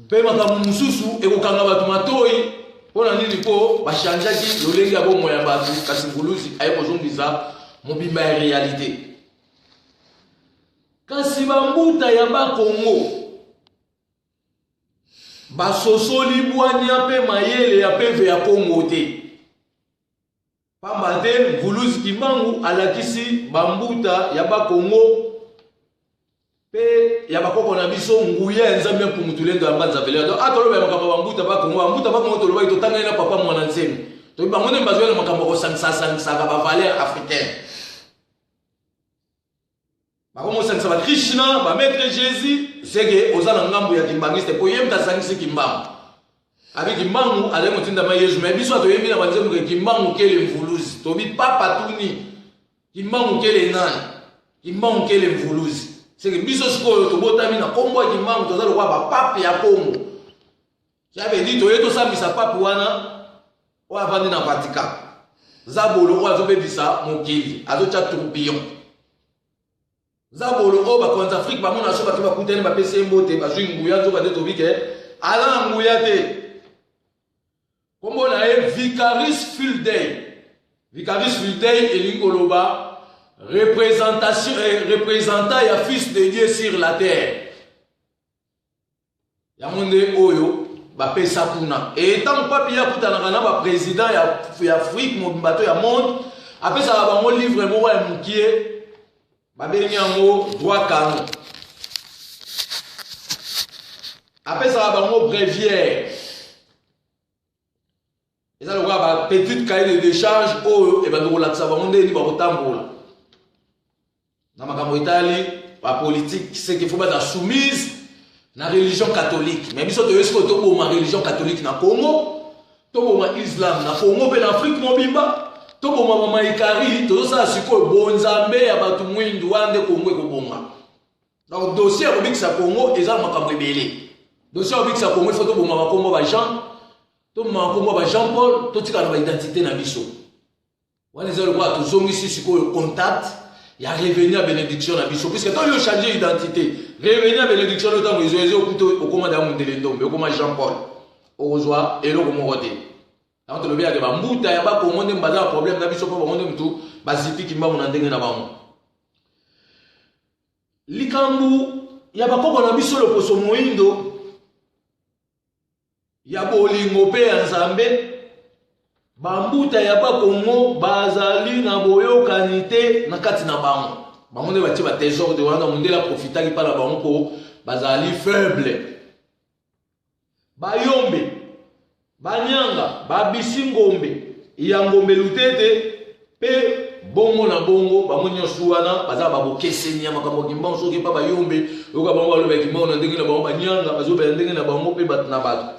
mpe makambo mosusu ekokanga bato matoi mpo na nini mpo bashangeaki lolenge ya bomoi ya bato kasi mvuluzi aye kozongisa mobimba ya réalité kasi bambuta ya bakongo basosoli bwania mpe mayele ya peve ya kongo te pamba te mvuluzi kimbangu alakisi bambuta ya bakongo pe ya bakoko na biso nguya ya nzambe mpumu tulendo ya mbanza vele donc atoloba makambo bambuta bakongo toloba totanga na papa mwana nzembe to bango ne bazwe na makambo ko sansa ba valeur africaine bakomo sansa ba Krishna ba maître Jésus sege ozana ngambo ya kimbangiste po yemta sangisi kimbangu avec kimbangu ale motinda ma Yesu mais biso to yembi na banzembe ke kimbangu kele mvuluzi to bi papa tuni kimbangu kele nani kimbangu kele mvuluzi c'est que biso sikoyo tobotami na kombo ya kimbangu tozali kwa bapape ya Kongo j'avais dit toyeto sambisa pape wana o avandi na Vatican zabolo o azobebisa mokili azocha tourbillon zabolo o bakonza Afrique bamona so bato bakutani bapesi mbote bazwi nguya nzoka te tobike ala nguya te kombo na ye Vicaris Fildei elingi koloba représentant ya fils de Dieu sur la terre ya monde oyo bapesa kuna etant papi ya kutanaka na baprésident ya Afrique bato ya monde apesaka bango livre moko ya mokie babengi yango droit canon apesaka bango bréviaire eza lokola bapetite cahier de décharge oyo ebandi kolakisa bango ndeni bakotambola na makambo etali ba politique c'est qu'il faut pas soumise na religion catholique mais biso to yesko to boma religion catholique na Congo to boma islam na Congo pe na Afrique mobimba to boma mama ikari to sa siko bonzambe ya batu mwindu wande Congo ekobonga donc dossier ya bikisa Congo eza makambo ebele dossier ya bikisa Congo il faut to boma makombo ba Jean to makombo ba Jean Paul to tika na identité na biso wana zero kwa to zongisi siko contact il y a revenu à bénédiction à biso puisque quand il a changé d'identité revenu à bénédiction le temps ils ont écouté au commandant Mundelendo au commandant Jean-Paul au rejoint et le commandant donc le bien que bambuta ya ba commandé mbaza problème na biso po commandé mtu bazipi kimba mona ndenge na bango likambu ya bakoko na biso le poso moindo ya bolingo pe ya nzambe bambuta ya bakongo bazali na boyokani te na kati na bango bango nde batie ba trésor de wana mondela profitaki pa na bango po bazali faible bayombe banyanga babisi ngombe ya ngombe lutete pe bongo na bongo bango nyonso wana baza babokeseni ya makambo kimbango soki pa bayombe yoka bango baloba kimbango na ndenge na bango banyanga bazobela ndenge na bango pe bato na bato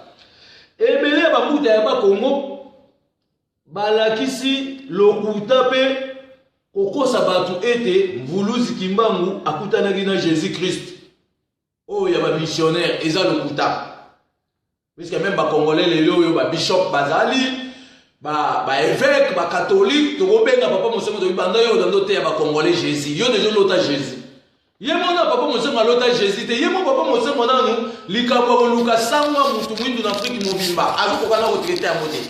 ebele bambuta ya bakongo balakisi lokuta pe kokosa bato ete mvuluzi kimbangu akutanaki na Jésus Christ oyo ya ba missionnaire eza lokuta puisque même ba congolais lelo oyo ba bishop bazali ba évêque ba catholique to kobenga papa mosengo to banda yo dans te ya ba congolais Jésus yo déjà lota Jésus Yemona papa mosenga lota Jésus te yemo papa mosenga nanu likabo luka sangwa mutu mwindu na Afrique mobimba azuko kana ko traiter amote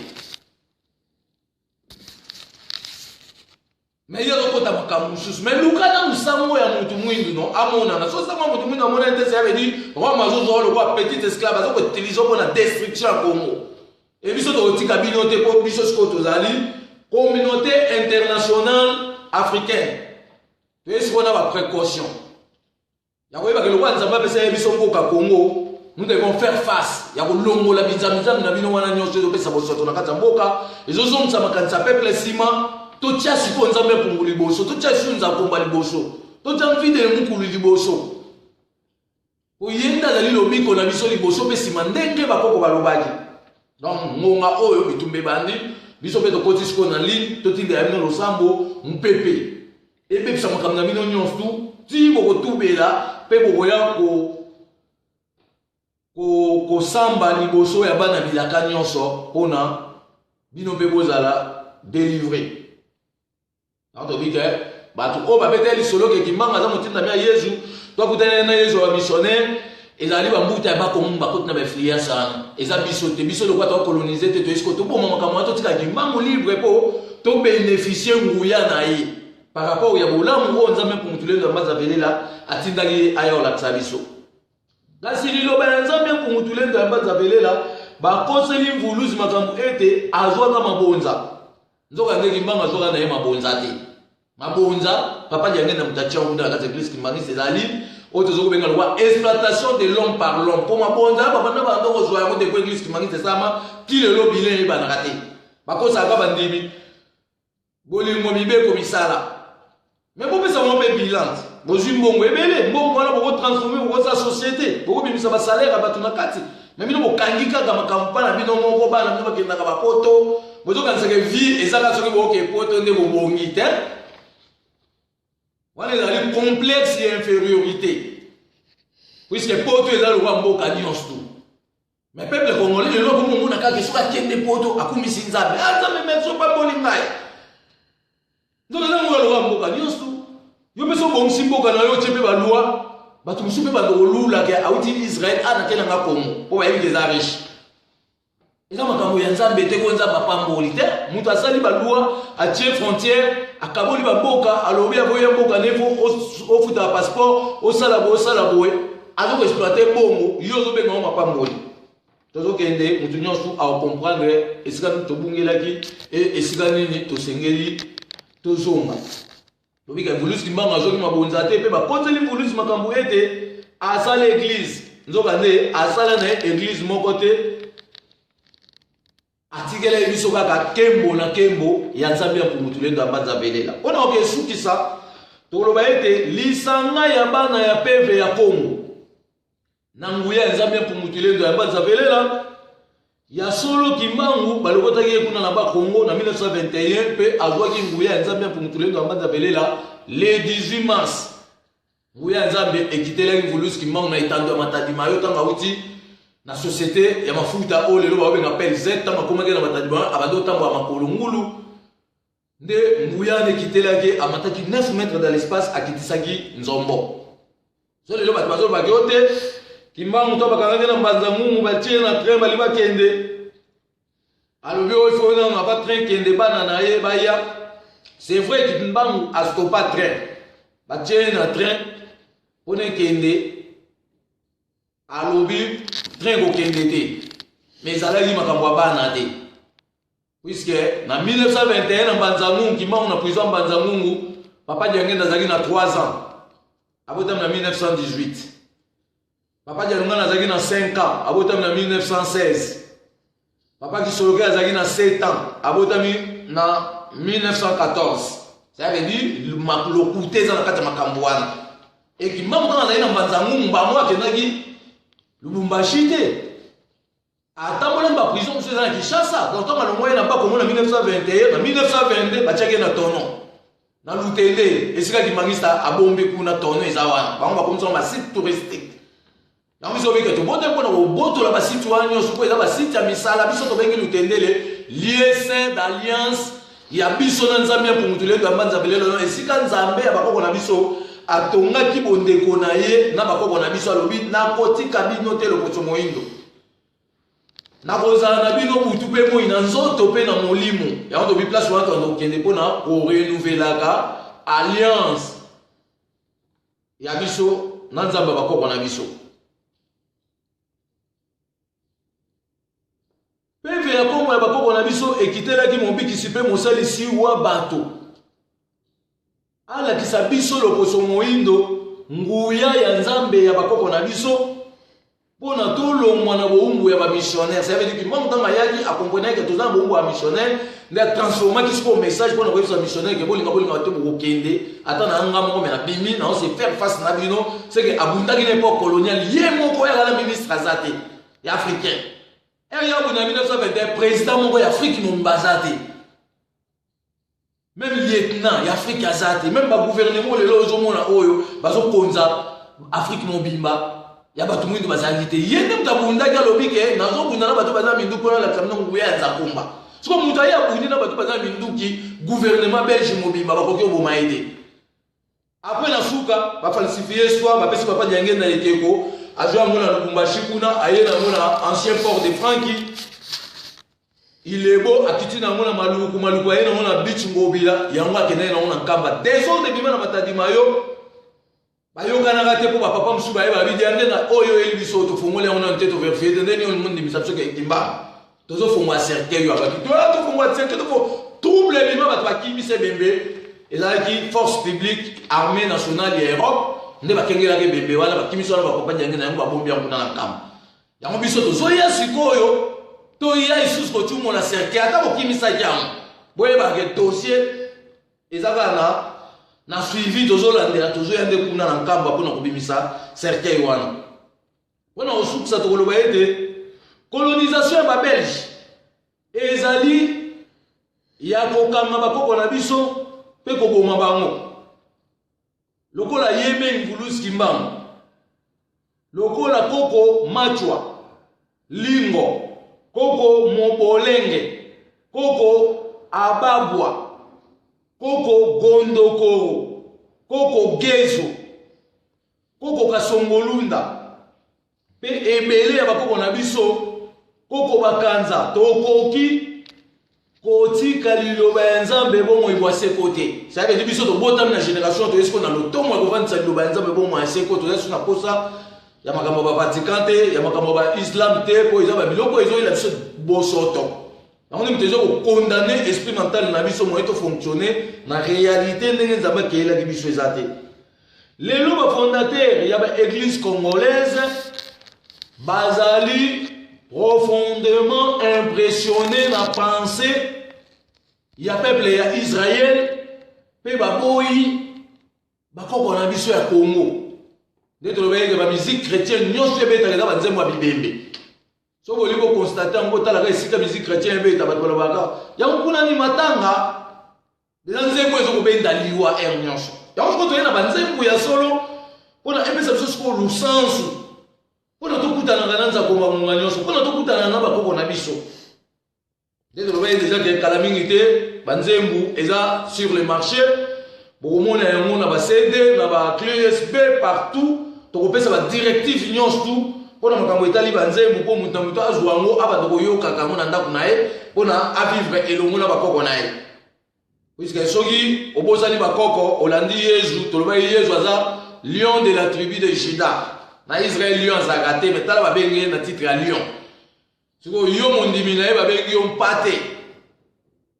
mais yero ko tamaka mususu mais luka na musango ya mutu mwindu no amona na so sangwa mutu mwindu amona ntese ya veut dire Roma zo lo kwa petit esclave azoko utiliser pour la destruction à Congo et biso to tika binote ko biso sko tozali communauté internationale africaine to esi kona ba précaution. Congo, nous devons faire face. Il y a longo la bizamizam na bino wana nyonso to pesa bosoto na kata mboka. Ezo zomsa makanisa peuple sima to tia siko nzambe pungu liboso, to tia sunza komba liboso. To tia mvide mukulu liboso. Oyenda dali lobiko na biso liboso pe sima ndenge bakoko balobaki. Donc ngonga oyo bitumbe bandi, biso pe to koti siko na ligne, to tinde ya bino losambo mpepe. Ebe bisa makamna bino nyonso ti boko tubela pe bokoya ko samba liboso ya bana bilaka nyonso pona bino pe bozala délivrer. Tanto bike batu o ba beteli solo ke kimanga za mutinda mia Yesu to kutana na Yesu wa missionnaire ezali ba mbuta ba ko mumba ko na ba flia sana eza biso te biso lokwa to coloniser te to esko to bo mama kama to tika kimbangu libre po to bénéficier nguya na ye par rapport à Yaboulam, on a même pour mutuler dans base à Velela, à Tindagi ailleurs la Tsabiso. Là, si l'île Banza bien pour mutuler dans base à Velela, bah, conseiller Voulouz Makamou était à Zoana Mabonza. Zoga Negimba, Zoga Naema Bonza. Mabonza, papa Yangen Namtacha, ou dans la église qui m'a dit c'est Ali, autres Zogo Bengalwa, exploitation de l'homme par l'homme. Pour Mabonza, papa Nabando, Zoya, de l'église qui m'a dit c'est ça, qui le lobby est banarate. Bah, quand ça va bandimi, Bolim Momibe Komisala. Mais pourquoi ça m'a fait bilan? Vous avez un bon ébélé, bon voilà pour transformer votre société. Pourquoi même ça va salaire à battre na kati? Mais nous kangika kama kampana bino moko bana bino bakenda ka poto. Bozo kanisa ke vie ezaka soki boke poto nde bobongi te. Wana ezali complexe et infériorité. Puisque poto ezali kwa mboka nyonso. Mais peuple congolais le loko mungu na kaka soka kende poto akumisi nzambe. Nzambe metso pa bolingai. Donc là on va le voir mboka nyonso. Yo beso bon simboka na yo chepe ba loi. Ba tu musupe ba lula ke auti Israël ana tena nga Congo. Po ba yebi des riches. Eza makambo ya nzambe te ko nzamba pamboli te. Mutu asali ba loi a tie frontière akaboli ba mboka alobi aboya mboka nevo au futa passeport au sala boe. Azo exploiter bongo yo zo benga ma pamboli. Tozo kende mutu nyonso a comprendre esika to bungelaki et esika nini to sengeli tozonga. Donc il voulu ce manga zoki mabonzate pe ba koteli voulu ce makambo ete asala église nzoka ne asala na église mokote atikela biso kaka kembo na kembo ya nzambe pour mutulendo ambanza belela ona oke sukisa toloba ete lisanga ya bana ya peve ya Congo na nguya nzambe pour mutulendo ambanza belela ya solo kimbangu balokotaki ye kuna na ba Congo na 1921 pe azwaki nguya nzambe pour mutulendo ambanza belela le 18 mars nguya nzambe ekitelaki Voulouz kimbangu na itando ya matadima yo tanga uti na société ya mafuta o lelo ba benga PLZ tanga komaki na matadima abado tambo ya makolo ngulu nde nguya ne kitelaki amataki 9 mètres dans l'espace akitisaki nzombo so lelo bato bazo ba yote kimbangu to bakanga na mbanza mungu batie na train bali bakende alobi o ifo na ba train kende bana na ye baya c'est vrai que kimbangu a stoppé train batie na train on kende alobi train ko kende te mais alali makambo bana te puisque na 1921 na mbanza mungu kimbangu na prison mbanza mungu papa jangenda zaki na 3 ans abotam na 1918 Papa Dialunga Nazaki na 5 ans, abotami na 1916. Papa Kisoloke Nazaki na 7 ans, abotami na 1914. Ça veut dire le coûté dans la carte makambouana. Et qui m'a montré dans Banzangu Mbamwa Kenaki Lubumbashi te. Atambola mba prison monsieur dans Kinshasa. Donc quand le moyen n'a pas comme en 1921, en 1922 bachake na tono. Na lutende, esika ki mangista abombe kuna tono ezawana. Bango comme ça ma site touristique. Na miso beke to bote mpona boto la basiti wanyo suko eza basiti ya misala biso to bengi lutendele lieu d'alliance ya biso na nzambe pour mutulendo ambanza belelo esika nzambe abakoko na biso atongaki bondeko na ye na bakoko na biso alobi nakotika bino te loposo moyindo nakozala na bino butu mpe moi na nzoto mpe na molimo yango tobi place wana tokende mpona korenouvelaka alliance ya biso na nzambe bakoko na biso peve ya kombo ya bakoko na biso ekitelaki mobikisi mpe mosalisi wa bato alakisa biso loposo moyindo nguya ya nzambe ya bakoko na biso mpona tolongwa na boumbu ya bamissionnaire ça veut dire que mwa ntango ayaki akomprenaki toza na boumbu ya missionnaire nde atransformaki siko message mpona koyebisa missionnaire ke bolinga te bokokende ata na nga moko me na bimi na ose faire face na bino seke abundaki na époque coloniale ye moko oyaka na ministre aza te ya africain ya abunda 1921 président moko ya afrique momba aza te même lieutenant ya afrique aza te même bagouvernement lelo ozomona oyo bazokonza afrique mobimba ya bato mwindu bazali te ye nde mutu abundaki alobi ke nazobunda na bato baza minduki mpona alakisa mino nguya ya nzakumba siko mutu aye abundi na bato baza minduki gouvernement belge mobimba bakoki oboma ye te apres na suka bafalsifie soi bapesi papa nyange na ekeko azwa yango na lubumbashi kuna aye nango na ancien port de franki ilebo akiti nango na maluku aye nango na beach ngobila yango akendaki nango na nkamba desordre bima na matadima yo bayokanaka te mpo bapapa mosusu baye babidi ya nde na oyo eli biso tofongoli yango nano te toverifie te ndeni oyo mondimisa biso ekimba tozofongwa cercueil yo abaki tofongwa cercueil trouble ebima bato bakimisa ebembe ezalaki force publique armée nationale ya Europe nde bakengelaki ebembe wana bakimisi wana bapapa nyange na yango babombi yango na nkamba yango biso tozoya sikoyo toya isusu kotiumona cercueil ata bokimisaki yango boyebake dossier eza kaka na suivi tozolandela tozoya nde kuna na nkamba mpona kobimisa cercueil wana mpona kosukisa tokoloba ete colonisation ya babelge ezali ya kokanga bakoko na biso mpe koboma bango lokola Yeme Ngulus Kimbangu lokola Koko Machwa Lingo Koko Mobolenge Koko Ababwa Koko Gondokoro Koko Gezo Koko Kasongolunda pe ebele ya bakoko na biso Koko Bakanza tokoki kotika liloba ya nzambe bomo ibwase kote ça veut dire biso to botami na génération to esko na lotomo ya kovandisa liloba ya nzambe bomo ya seko to yesu na posa ya makambo ba Vatican te ya makambo ba Islam te po eza ba biloko ezo ila biso bosoto na on mtezo ko condamner esprit mental na biso mo eto fonctionner na réalité ndenge nzambe keela ki biso ezate lelo ba fondateur ya ba église congolaise bazali profondément impressionné na pensée ya peuple ya Israël pe baboyi bakoko na biso ya Congo nde tolobeke ba musique chrétienne nyonso ebetaka ba nzembo ya bibembe soko liko constater ngo talaka esika musique chrétienne ebeta bato balobaka yango kuna ni matanga deza nzembo ezokobenda liwa er nyonso yango soko toyena ba nzembo ya solo mpona epesa biso siko lusansu mpona tokutanaka na nzako bangonga nyonso mpona tokutana na bakoko na biso nde toloba ye deja ke kala mingi te banzembu eza sur le marché bokomona yango na ba CD na ba clé USB partout tokopesa ba directive nyonso tu mpona makambo etali banzembu mpo moto na moto azwa yango abata koyokaka yango na ndako na ye mpona avivre elongo na bakoko na ye puisque soki obosani bakoko olandi Yezu toloba ye Yezu aza lion de la tribu de Juda na Israël lion azalaka te me tala babengi ye na titre ya lion siko yo mondimi na ye babengi yo mpate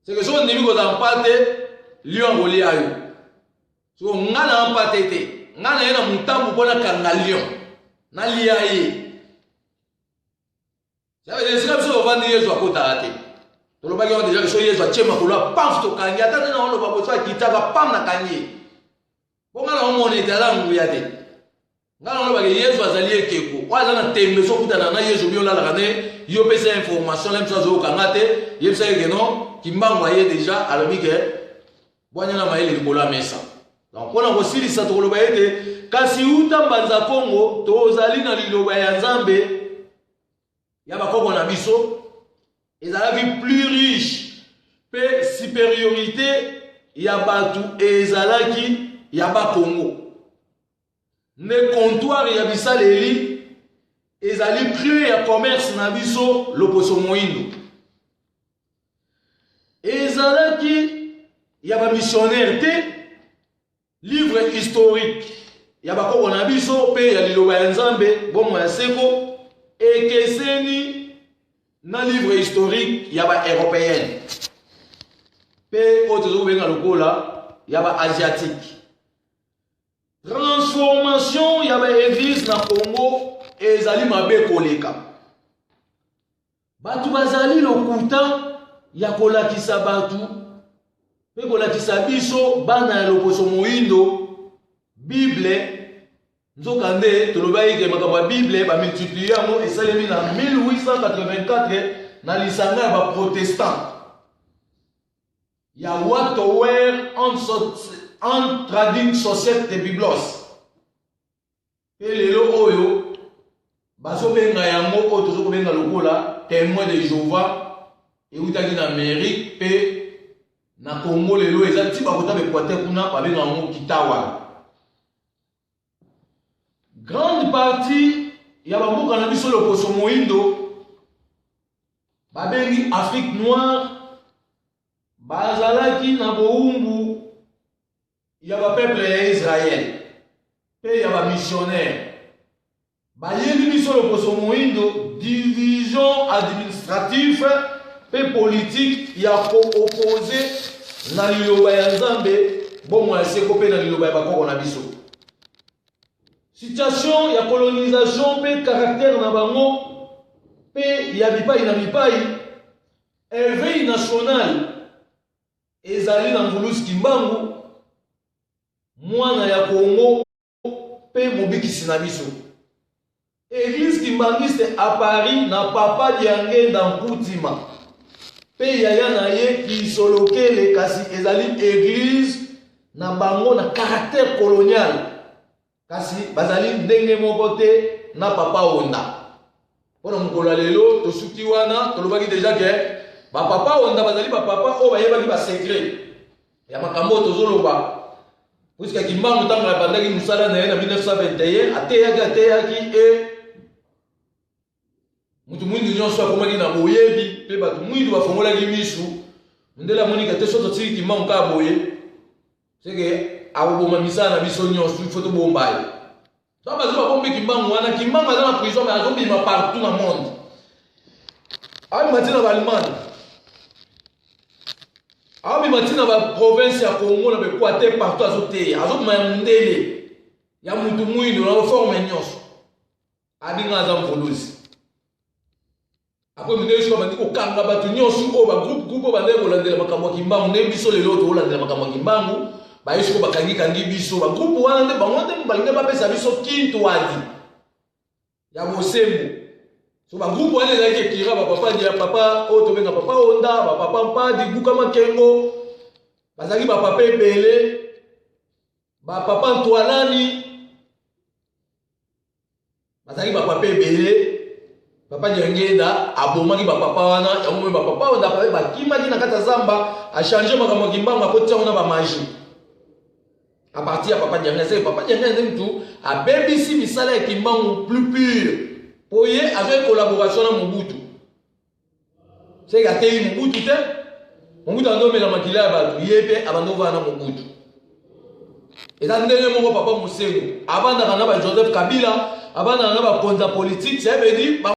seke soko ndimi kozala mpate lion akolia yo siko nga na mpate te nga na ye na motambu mpo nakanga lion nalia ye esika biso ovandi Yezu akotaka te tolobaki yango deja so Yezu atie makolo ya pamf tokangi ata nde na oloba boso akitaka pam nakangi ye mpo nga na omona etala nguya te nga na olobaki Yezu azali ekeko oyo aza na tembe sokutana na Yezu bi olalaka ne yo pesa information la biso azokanga te yebisaki ke non kimbangu aye deja alobi ke bwanyana mayele likolo ya mesa donc mpona kosilisa tokoloba ete kasi uta mbanza Kongo tozali na liloba ya nzambe ya bakoko na biso ezalaki plus riche pe supériorité ya batu ezalaki ya bakongo ne comptoir ya bisaleli ezali clé ya commerce na biso loposo moyindo ezalaki ya ba missionnaire te livre historique ya bakoko na biso pe ya liloba ya Nzambe bomo ya seko ekeseni na livre historique ya ba européenne pe otozo benga lokola ya ba asiatique. Transformation ya ba église na Congo ezali mabe koleka. Batu bazali lokuta ya kolakisa batu pe kolakisa biso bana ya loposo moyindo Bible nzokande tolobai ke makambo ya Bible ba multiplier yango esalemi na 1884 na lisanga ya ba protestant ya Watower en trading société de Biblos pe lelo oyo bazobenga yango oyo tozokobenga lokola témoin de Jéhovah eutaki na Amérique pe na Congo lelo eza ti bakota bekwate kuna babenga yango Kitawa. Grande partie ya bamboka na biso loposo moyindo babengi Afrique noire bazalaki na boumbu ya bapeuple ya Israël pe ya bamissionnaire bayebi biso loposo moyindo division administrative pe politique ya ko-opposé na liloba ya Nzambe bomo ya seko pe na liloba ya bakoko na biso. Situation ya colonisation pe caractère na bango pe ya bipai na bipai éveil national ezali na Ngulus Kimbangu mwana ya Congo pe mobikisi na biso. Église kimbangiste à Paris na papa Diange Ndamputima pe yaya na ye kisolokele kasi ezali église na bango na caractère colonial kasi bazali ndenge moko te na papa Onda. Pona mukolo lelo tosuki wana tolobaki déjà que ba papa Onda bazali ba papa o bayebaki ba secret ya makambo tozoloba puisque Kimbangu tango la bandaki musala na ye na 1921 ateyaki mutu mwindu nyonso akomaki na boyebi pe batu mwindu bafongolaki misu ndela monika te soto tiki Kimbangu ka boye seke aboboma misala na biso nyonso il faut to bomba ye to bazo bombe Kimbangu wana Kimbangu aza na prison mais azobima partout na monde abi matina ba Allemagne abi matina ba province ya Congo na be kwate partout azote azobima ya mundele ya mutu mwindu na forme nyonso abi ngaza mvuluzi. Après mine je bandi ko kanga batu nyonso o ba groupe ba ndeko landela makambo Kimbangu ne biso lelo to landela makambo Kimbangu ba yeso bakangi kangi biso ba groupe wana nde bango nde balinga ba pesa biso kintu wadi ya bosembo so ba groupe wana ezaki kira ba papa dia papa o to benga papa Onda ba papa Mpadi buka makengo bazali ba papa ebele ba papa Ntwalani bazali ba papa ebele papa Nyengenda abomaki ba papa wana yango ba papa Onda ba kimaki na kata zamba a changer makambo Kimbangu akotia wana ba magie à partir ya papa Nyengenda mtu a BBC misala ya Kimbangu plus pur poye avec collaboration na Mobutu c'est gâté Mobutu te Mobutu andome na makila ya batu yepe abandova na Mobutu eza ndenge moko papa Musengo abanda na ba Joseph Kabila abanda na ba konza politique c'est veut dire